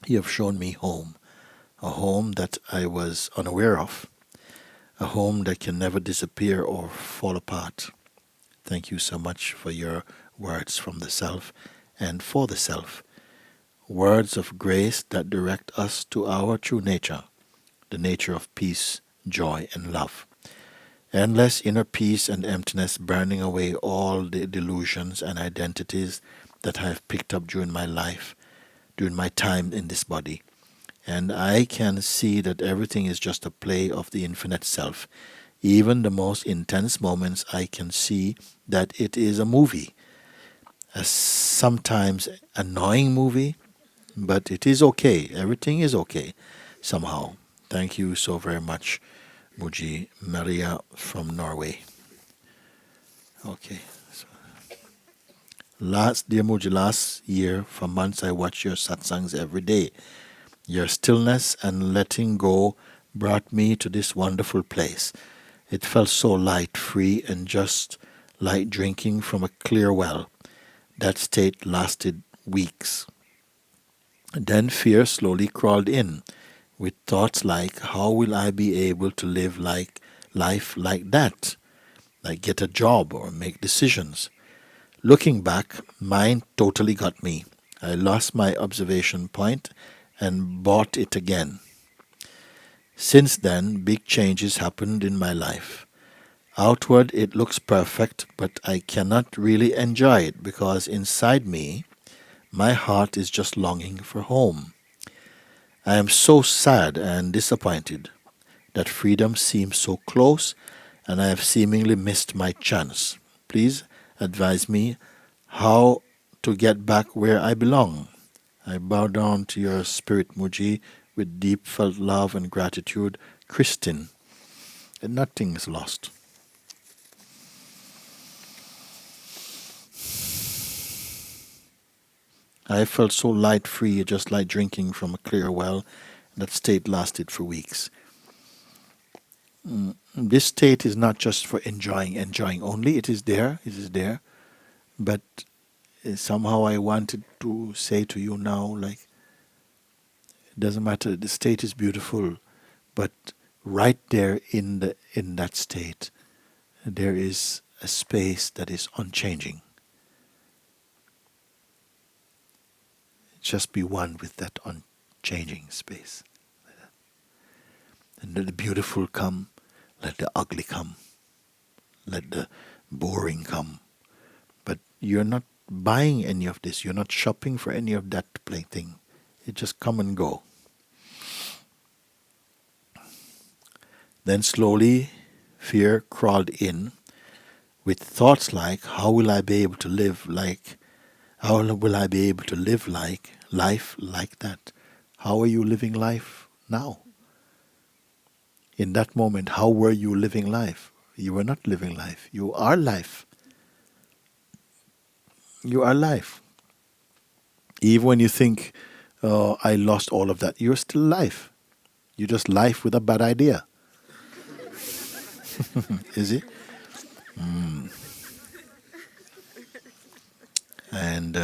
A: You have shown me home, a home that I was unaware of, a home that can never disappear or fall apart. Thank you so much for your words from the self and for the self. Words of grace that direct us to our true nature, the nature of peace, joy, and love. Endless inner peace and emptiness burning away all the delusions and identities that I have picked up during my life, during my time in this body. And I can see that everything is just a play of the infinite self. Even the most intense moments, I can see that it is a movie. A sometimes annoying movie, but it is okay. Everything is okay somehow. Thank you so very much, Mooji. Maria from Norway. Okay. So dear Mooji, last year for months I watched your satsangs every day. Your stillness and letting go brought me to this wonderful place. It felt so light, free, and just like drinking from a clear well. That state lasted weeks. Then fear slowly crawled in, with thoughts like, how will I be able to live life like that? Like get a job or make decisions. Looking back, mine totally got me. I lost my observation point and bought it again. Since then, big changes happened in my life. Outward, it looks perfect, but I cannot really enjoy it because inside me, my heart is just longing for home. I am so sad and disappointed that freedom seems so close and I have seemingly missed my chance. Please advise me how to get back where I belong. I bow down to your spirit, Mooji, with deep felt love and gratitude. Christine. And nothing is lost. I felt so light, free, just like drinking from a clear well. That state lasted for weeks. This state is not just for enjoying only. It is there. But somehow I wanted to say to you now, like, it doesn't matter. The state is beautiful, but right there in that state, there is a space that is unchanging. Just be one with that unchanging space. And let the beautiful come, let the ugly come, let the boring come. But you're not buying any of this. You're not shopping for any of that plaything. It just come and go. Then slowly, fear crawled in with thoughts like, how will I be able to live life like that? How are you living life now? In that moment, how were you living life? You were not living life. You are life. You are life. Even when you think, oh, I lost all of that, you're still life. You're just life with a bad idea. Is it? and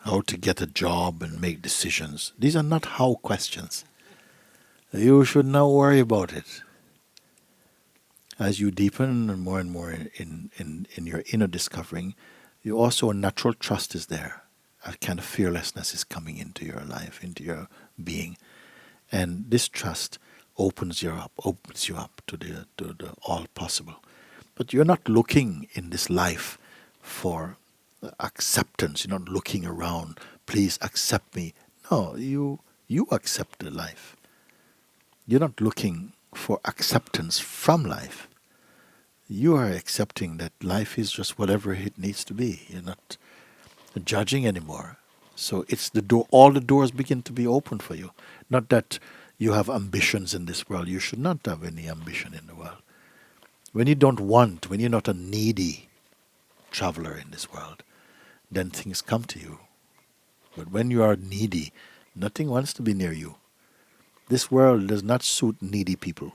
A: how to get a job and make decisions. These are not how questions. You should not worry about it. As you deepen and more in your inner discovering, you also a natural trust is there. A kind of fearlessness is coming into your life, into your being. And this trust opens you up to the all possible. But you're not looking in this life for acceptance. You're not looking around, please accept me. No, you accept the life. You're not looking for acceptance from life. You are accepting that life is just whatever it needs to be. You're not judging anymore. So it's the door. All the doors begin to be open for you. Not that you have ambitions in this world. You should not have any ambition in the world. When you don't want, when you're not a needy traveler in this world, then things come to you. But when you are needy, nothing wants to be near you. This world does not suit needy people.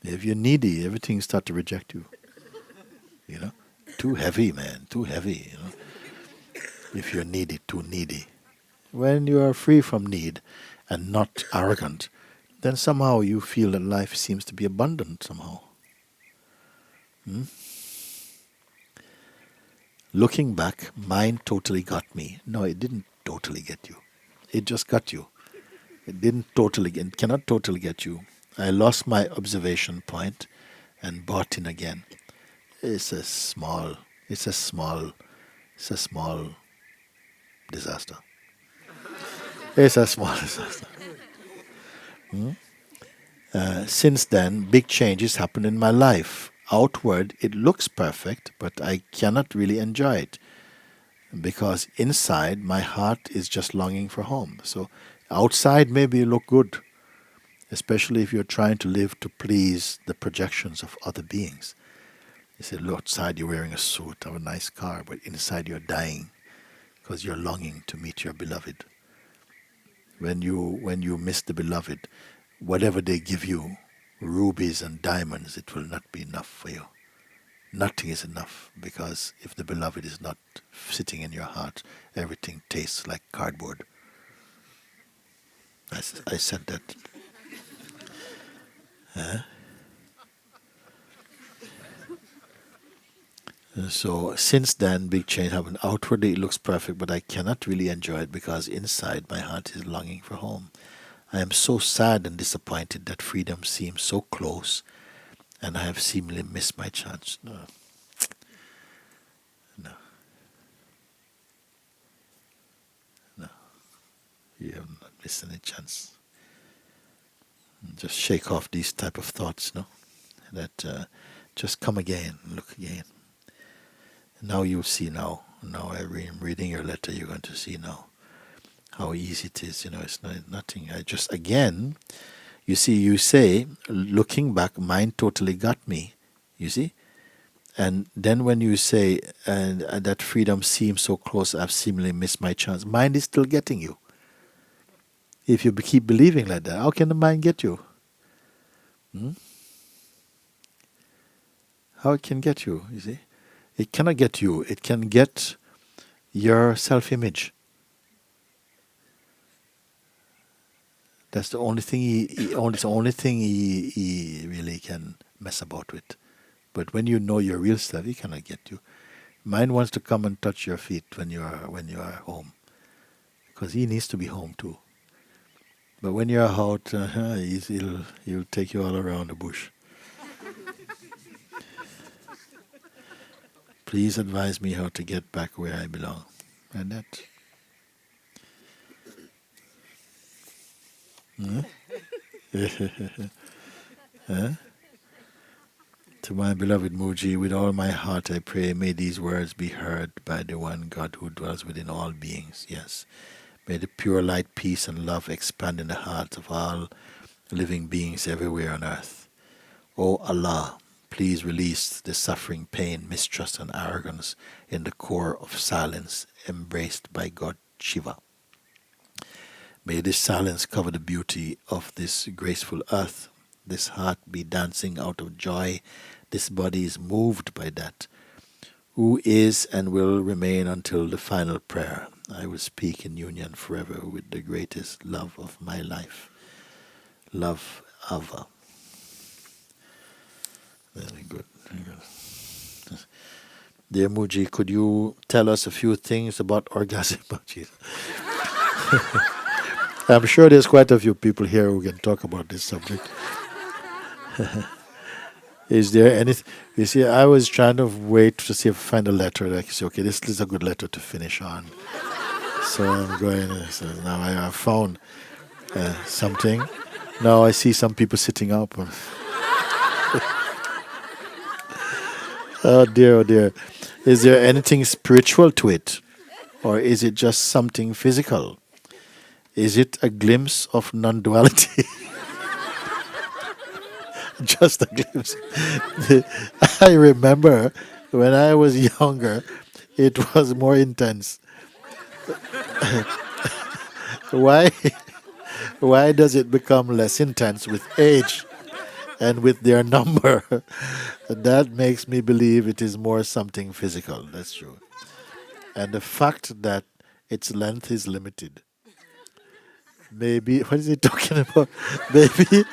A: If you're needy, everything starts to reject you. You know, too heavy, man, too heavy. You know, if you're needy, too needy. When you are free from need and not arrogant, then somehow you feel that life seems to be abundant somehow. Looking back, mine totally got me. No, it didn't totally get you. It just got you. It didn't totally, it cannot totally get you. I lost my observation point and bought in again. It's a small disaster. It's a small disaster. Since then, big changes happened in my life. Outward, it looks perfect, but I cannot really enjoy it because inside, my heart is just longing for home. So outside, maybe you look good, especially if you're trying to live to please the projections of other beings. You say, look, outside you're wearing a suit, have a nice car, but inside you're dying because you're longing to meet your beloved. When you miss the beloved, whatever they give you, rubies and diamonds, it will not be enough for you. Nothing is enough, because if the beloved is not sitting in your heart, everything tastes like cardboard. I said that. So since then, big change happened. Outwardly, it looks perfect, but I cannot really enjoy it because inside my heart is longing for home. I am so sad and disappointed that freedom seems so close, and I have seemingly missed my chance. No, no, no. You have not missed any chance. Just shake off these type of thoughts, no? That just come again, look again. Now you'll see now. Now I'm reading your letter, you're going to see now how easy it is. It's nothing. I just, again, you see, you say, looking back, mine totally got me. You see? And then when you say, and that freedom seems so close, I've seemingly missed my chance, mind is still getting you. If you keep believing like that, how can the mind get you? How it can get you, you see? It cannot get you. It can get your self-image. That's the only thing he really can mess about with. But when you know your real self, he cannot get you. Mind wants to come and touch your feet when you are home, because he needs to be home too. But when you're out, he'll take you all around the bush. Please advise me how to get back where I belong. And that. Huh? To my beloved Mooji, with all my heart I pray, may these words be heard by the one God who dwells within all beings. Yes. May the pure light, peace, and love expand in the hearts of all living beings everywhere on earth. O Allah, please release the suffering, pain, mistrust, and arrogance in the core of silence embraced by God Shiva. May this silence cover the beauty of this graceful earth. This heart be dancing out of joy. This body is moved by that. who is and will remain until the final prayer. I will speak in union forever with the greatest love of my life. Love, Ava. Very good. Very good. Dear Mooji, could you tell us a few things about orgasm? I'm sure there's quite a few people here who can talk about this subject. Is there anything? You see, I was trying to wait to see if I find a letter that I can say, okay, this is a good letter to finish on. So I'm going, so now I have found something. Now I see some people sitting up. Oh dear, oh dear. Is there anything spiritual to it? Or is it just something physical? Is it a glimpse of non-duality? Just a glimpse. I remember when I was younger, it was more intense. Why? Why does it become less intense with age and with their number? That makes me believe it is more something physical. That's true. And the fact that its length is limited. Maybe, what is he talking about? Maybe,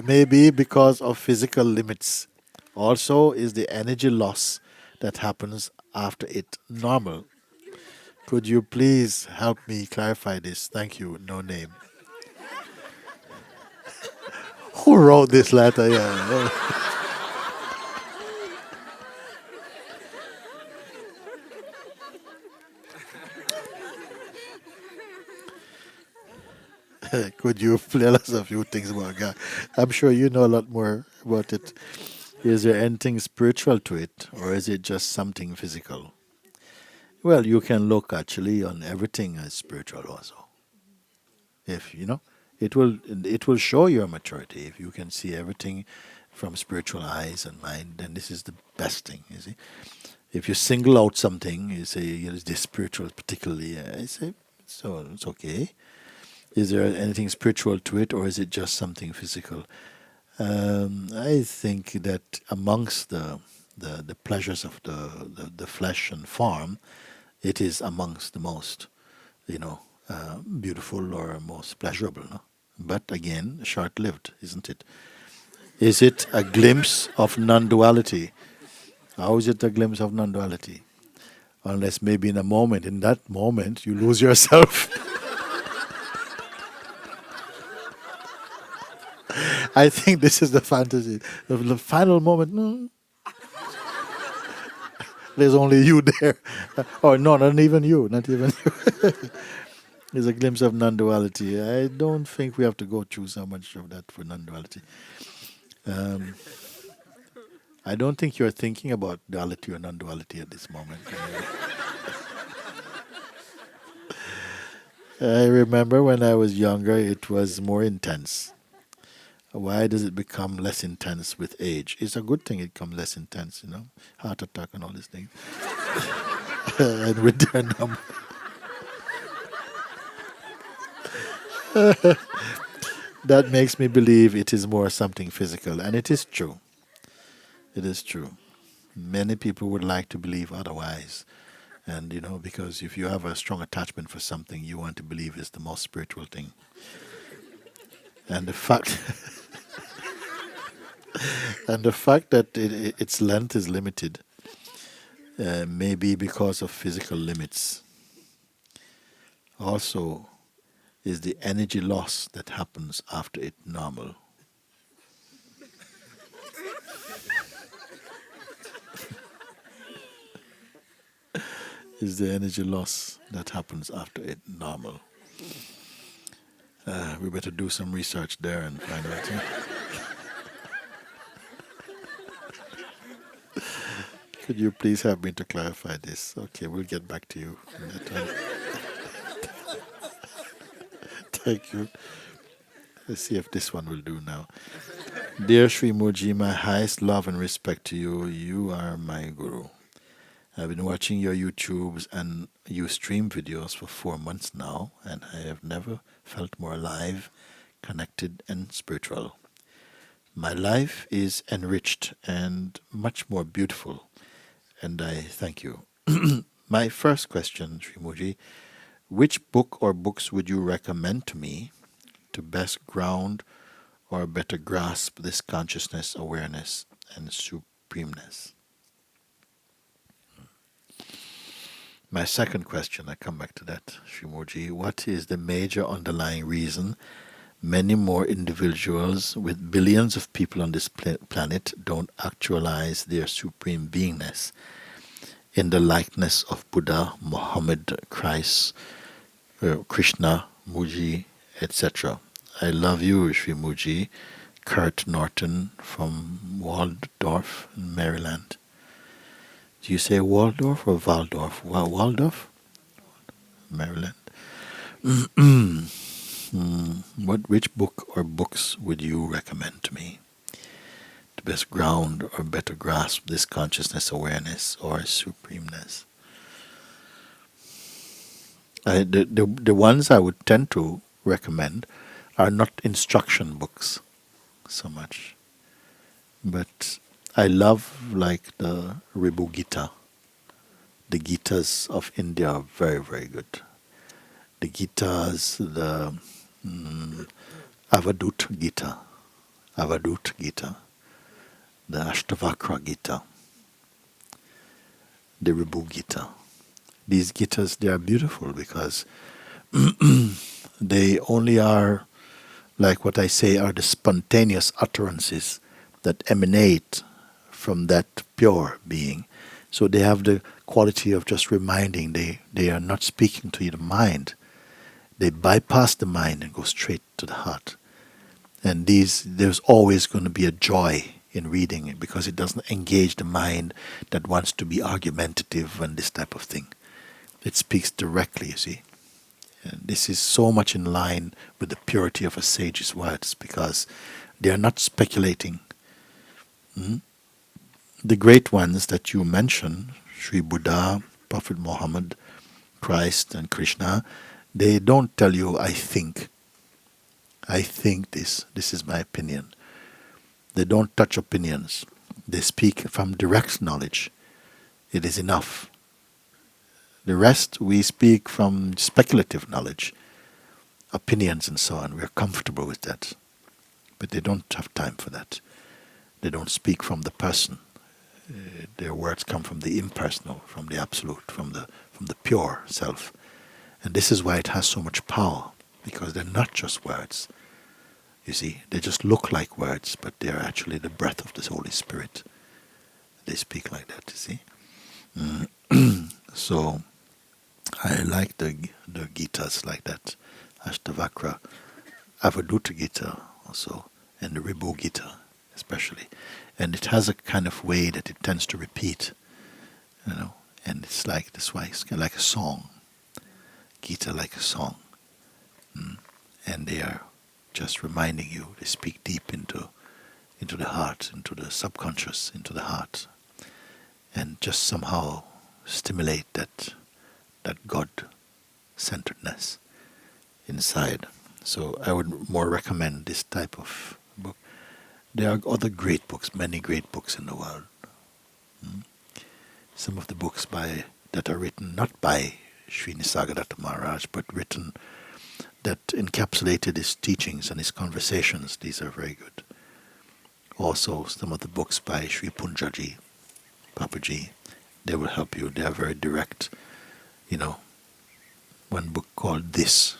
A: maybe because of physical limits. Also, is the energy loss that happens after it normal? Could you please help me clarify this? Thank you. No name. Who wrote this letter? Yeah. Could you tell us a few things about God? I'm sure you know a lot more about it. Is there anything spiritual to it, or is it just something physical? Well, you can look actually on everything as spiritual also. If you know, it will show your maturity. If you can see everything from spiritual eyes and mind, then this is the best thing. You see, if you single out something, you say, is this spiritual particularly? I say, so it's okay. Is there anything spiritual to it, or is it just something physical? I think that amongst the pleasures of the flesh and form, it is amongst the most, beautiful or most pleasurable. No? But again, short-lived, isn't it? Is it a glimpse of non-duality? How is it a glimpse of non-duality? Unless maybe in that moment, you lose yourself. I think this is the fantasy. The final moment, there's only you there. Or no, not even you. Not even you. There's a glimpse of non-duality. I don't think we have to go through so much of that for non-duality. Um, I don't think you're thinking about duality or non-duality at this moment. I remember when I was younger, it was more intense. Why does it become less intense with age? It's a good thing it becomes less intense, heart attack and all these things. And with their number. That makes me believe it is more something physical. And it is true. It is true. Many people would like to believe otherwise. And, because if you have a strong attachment for something, you want to believe it's the most spiritual thing. And the fact... and the fact that its length is limited may be because of physical limits. Also, is the energy loss that happens after it normal. Is the energy loss that happens after it normal. We better do some research there and find out. Could you please help me to clarify this? Okay, we'll get back to you. Thank you. Let's see if this one will do now. Dear Sri Mooji, my highest love and respect to you. You are my guru. I've been watching your YouTubes and you stream videos for 4 months now, and I have never felt more alive, connected, and spiritual. My life is enriched and much more beautiful and I thank you. My first question, Sri Mooji, which book or books would you recommend to me to best ground or better grasp this consciousness, awareness, and supremeness? My second question, I come back to that, Sri Mooji, what is the major underlying reason many more individuals with billions of people on this planet don't actualize their supreme beingness in the likeness of Buddha, Muhammad, Christ, Krishna, Mooji, etc.? I love you, Sri Mooji. Kurt Norton from Waldorf, Maryland. Do you say Waldorf or Waldorf? Waldorf? Maryland. Which book or books would you recommend to me to best ground or better grasp this consciousness, awareness, or supremeness? The ones I would tend to recommend are not instruction books so much, but I love like the Ribu Gita. The Gitas of India are very, very good. The Gitas, the Avadut Gita, the Ashtavakra Gita, the Ribu Gita. These Gitas, they are beautiful because they only are, like what I say, are the spontaneous utterances that emanate from that pure being. So they have the quality of just reminding. They are not speaking to the mind. They bypass the mind and go straight to the heart. And there's always going to be a joy in reading it because it doesn't engage the mind that wants to be argumentative and this type of thing. It speaks directly, you see. And this is so much in line with the purity of a sage's words because they are not speculating. The great ones that you mention, Sri Buddha, Prophet Muhammad, Christ, and Krishna, they don't tell you, I think this is my opinion. They don't touch opinions. They speak from direct knowledge. It is enough. The rest, we speak from speculative knowledge, opinions and so on. We're comfortable with that. But they don't have time for that. They don't speak from the person. Their words come from the impersonal, from the absolute, from the pure self. And this is why it has so much power, because they're not just words. You see, they just look like words, but they're actually the breath of the Holy Spirit. They speak like that, you see. So, I like the Gitas like that. Ashtavakra, Avadhuta Gita also, and the Ribu Gita especially. And it has a kind of way that it tends to repeat, and it's like, that's why it's kind of like a song. Gita like a song. And they are just reminding you, they speak deep into the heart, into the subconscious, into the heart, and just somehow stimulate that God-centeredness inside. So I would more recommend this type of book. There are other great books, many great books in the world. Some of the books that are written not by Sri Nisargadatta Maharaj, but written that encapsulated his teachings and his conversations. These are very good. Also, some of the books by Sri Punjaji, Papaji, they will help you. They are very direct. One book called This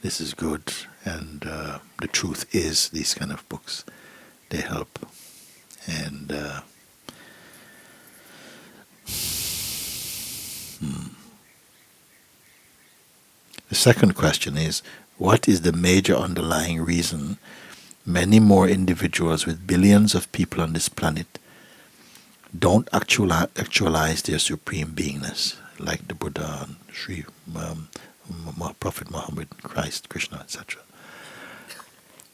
A: is good, and The Truth Is, these kind of books, they help. And the second question is, what is the major underlying reason many more individuals with billions of people on this planet don't actualize their supreme beingness, like the Buddha and Sri Prophet Muhammad, Christ, Krishna, etc.?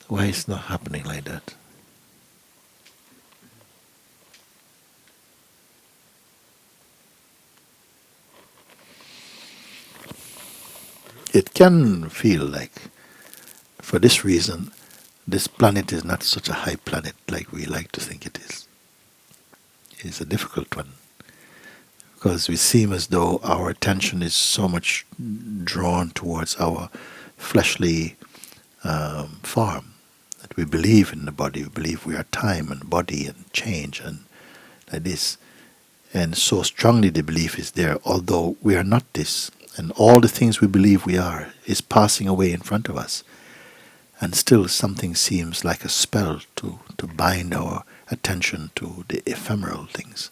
A: Why is it not happening like that? It can feel like, for this reason, this planet is not such a high planet like we like to think it is. It's a difficult one. Because we seem as though our attention is so much drawn towards our fleshly form, that we believe in the body, we believe we are time and body and change and like this. And so strongly the belief is there, although we are not this. And all the things we believe we are is passing away in front of us. And still something seems like a spell to bind our attention to the ephemeral things.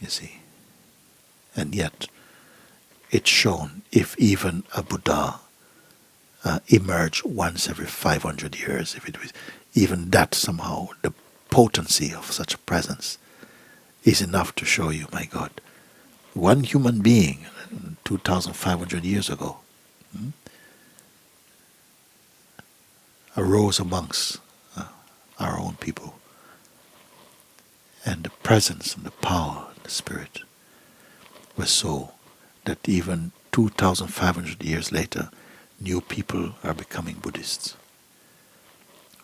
A: You see. And yet, it's shown if even a Buddha emerged once every 500 years, if it was, even that somehow, the potency of such a presence is enough to show you, my God, one human being 2,500 years ago arose amongst our own people. And the presence and the power and the spirit was so that even 2,500 years later, new people are becoming Buddhists,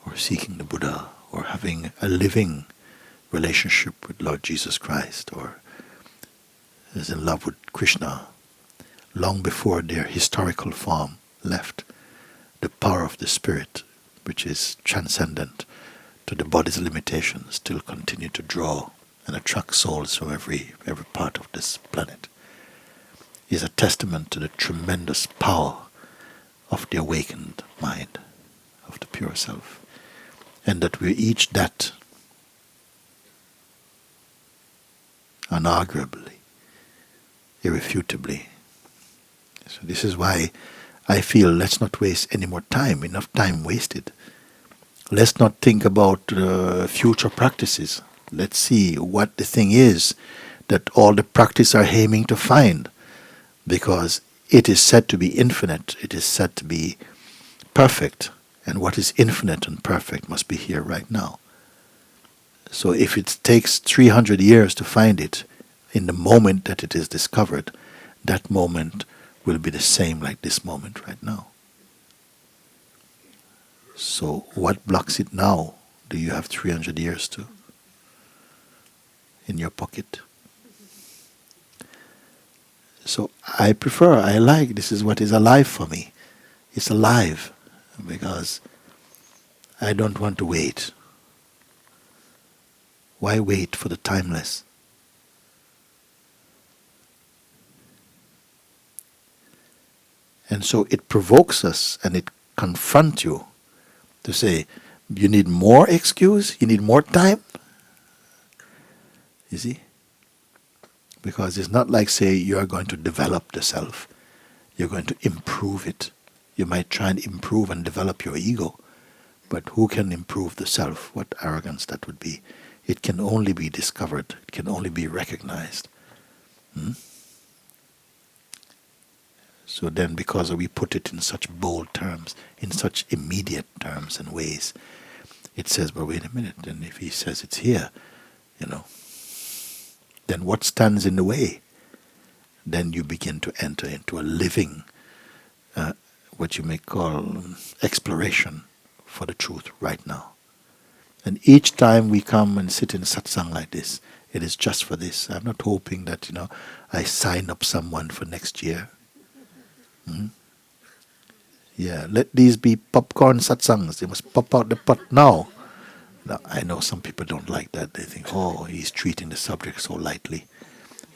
A: or seeking the Buddha, or having a living relationship with Lord Jesus Christ, or is in love with Krishna, long before their historical form left. The power of the spirit, which is transcendent to the body's limitations, still continue to draw and attract souls from every part of this planet, is a testament to the tremendous power of the awakened mind, of the pure self, and that we're each that, unarguably, irrefutably. So this is why I feel let's not waste any more time, enough time wasted. Let's not think about future practices. Let's see what the thing is that all the practice are aiming to find, because it is said to be infinite, it is said to be perfect, and what is infinite and perfect must be here right now. So if it takes 300 years to find it, in the moment that it is discovered, that moment will be the same like this moment right now. So what blocks it now? Do you have 300 years to in your pocket? So I like, this is what is alive for me. It's alive because I don't want to wait. Why wait for the timeless? And so it provokes us and it confronts you to say, you need more excuse? You need more time? You see? Because it's not like, say, you are going to develop the self. You're going to improve it. You might try and improve and develop your ego. But who can improve the self? What arrogance that would be. It can only be discovered. It can only be recognized. So then, because we put it in such bold terms, in such immediate terms and ways, it says, well, wait a minute, and if he says it's here, then what stands in the way? Then you begin to enter into a living, what you may call exploration for the truth right now. And each time we come and sit in satsang like this, it is just for this. I'm not hoping that, I sign up someone for next year. Yeah, let these be popcorn satsangs. They must pop out the pot now. Now, I know some people don't like that. They think, oh, he's treating the subject so lightly.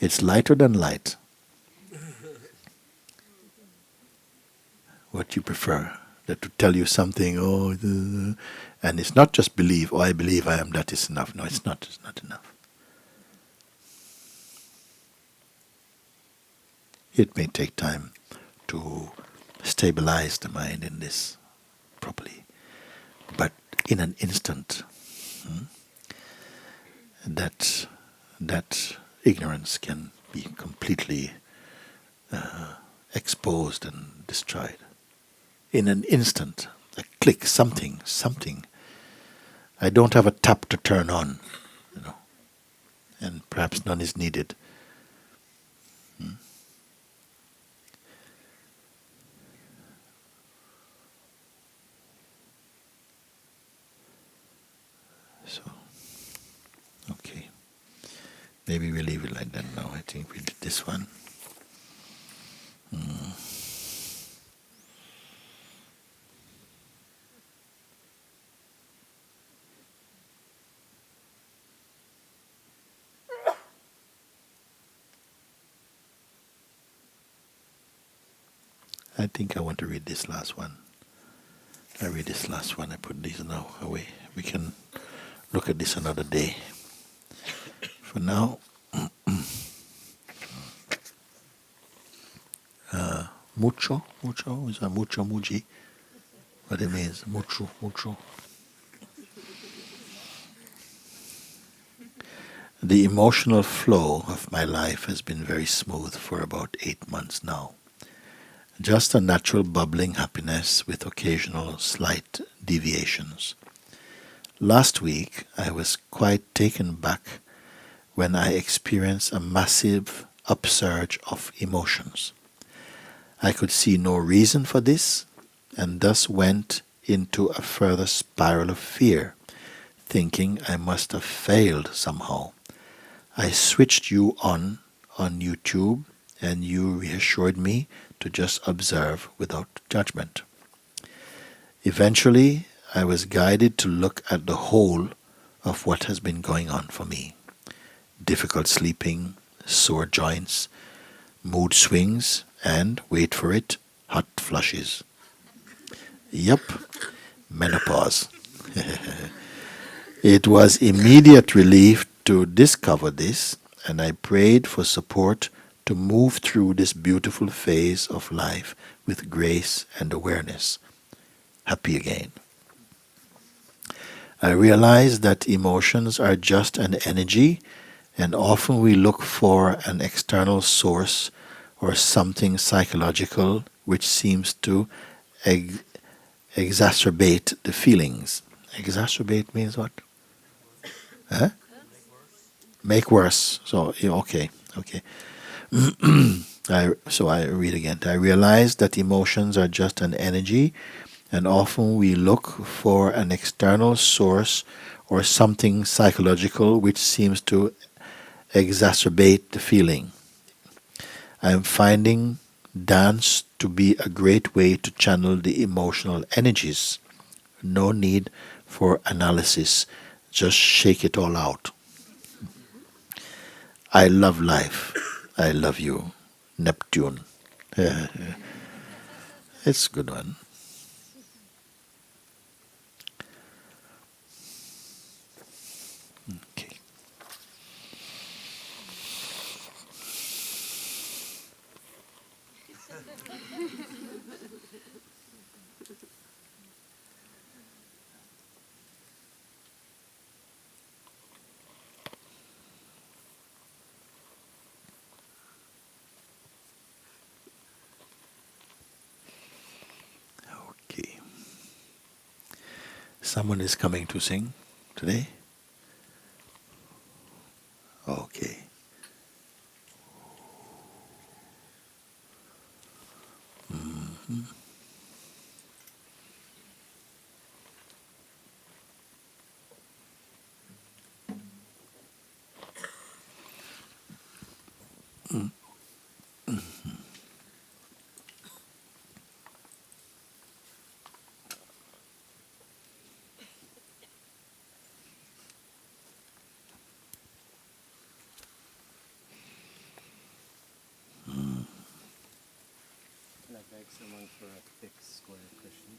A: It's lighter than light. What you prefer? That to tell you something, and it's not just believe, I believe I am, that is enough. No, it's not. It's not enough. It may take time to stabilize the mind in this properly. But in an instant, that ignorance can be completely exposed and destroyed. In an instant, a click, something. I don't have a tap to turn on, and perhaps none is needed. So, okay. Maybe we leave it like that now. I think we did this one. I think I want to read this last one. I read this last one. I put these now away. We can look at this another day. For now, mucho is a mucho Mooji. What it means, mucho. The emotional flow of my life has been very smooth for about 8 months now. Just a natural bubbling happiness with occasional slight deviations. Last week, I was quite taken back when I experienced a massive upsurge of emotions. I could see no reason for this, and thus went into a further spiral of fear, thinking I must have failed somehow. I switched you on YouTube, and you reassured me to just observe without judgment. Eventually, I was guided to look at the whole of what has been going on for me. Difficult sleeping, sore joints, mood swings, and, wait for it, hot flushes. Yup, menopause. It was immediate relief to discover this, and I prayed for support to move through this beautiful phase of life with grace and awareness. Happy again. I realized that emotions are just an energy, and often we look for an external source or something psychological which seems to exacerbate the feelings. Exacerbate means what? Huh? Make worse. So, okay. So I read again. I realize that emotions are just an energy, and often we look for an external source or something psychological which seems to exacerbate the feeling. I am finding dance to be a great way to channel the emotional energies. No need for analysis. Just shake it all out. I love life. I love you. Neptune. It's a good one. Okay. Okay. Someone is coming to sing today? Okay.
B: Can I beg someone for a thick square cushion?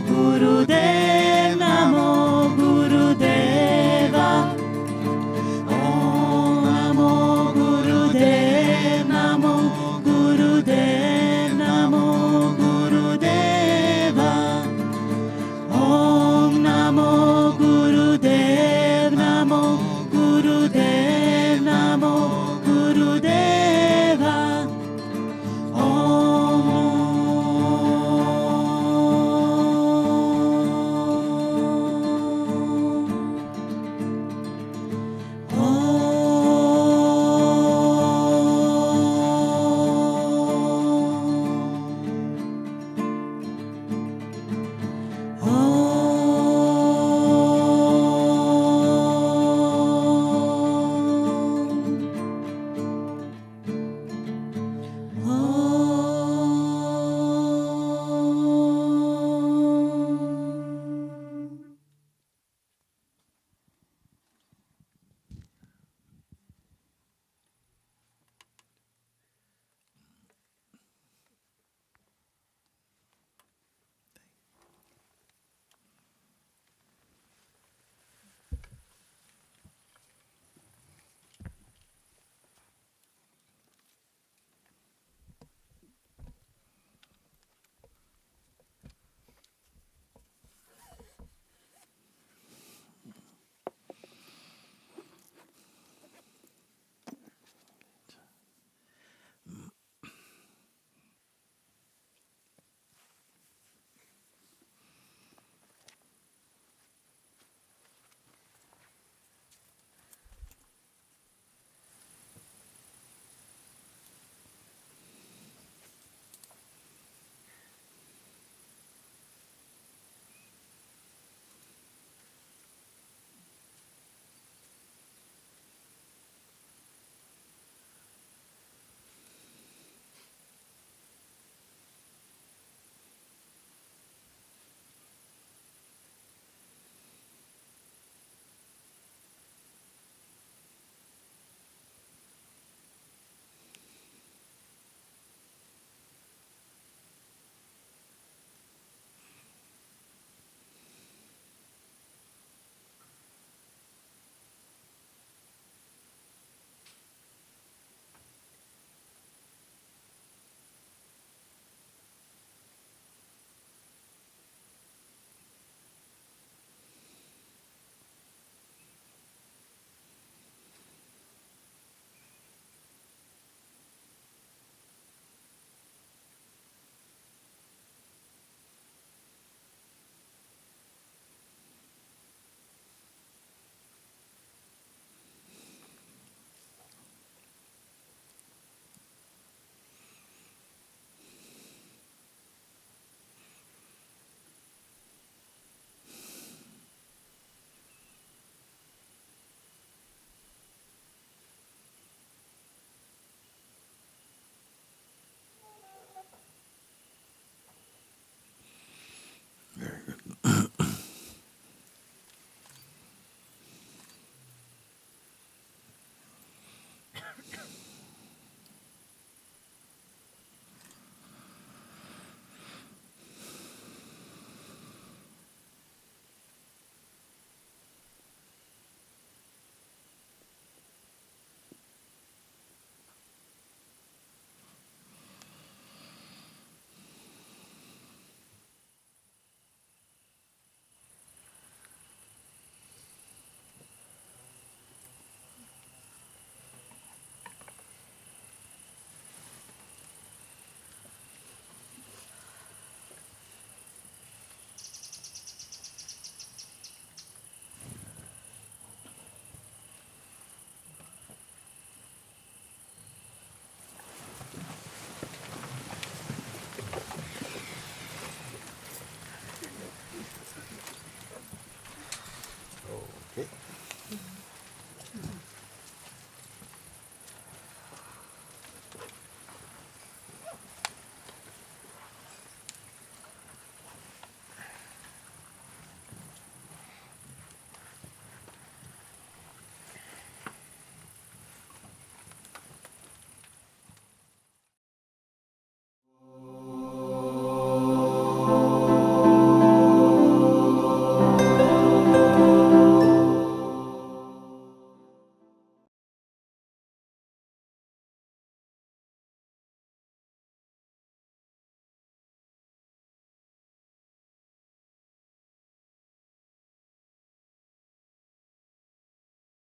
C: Gurudev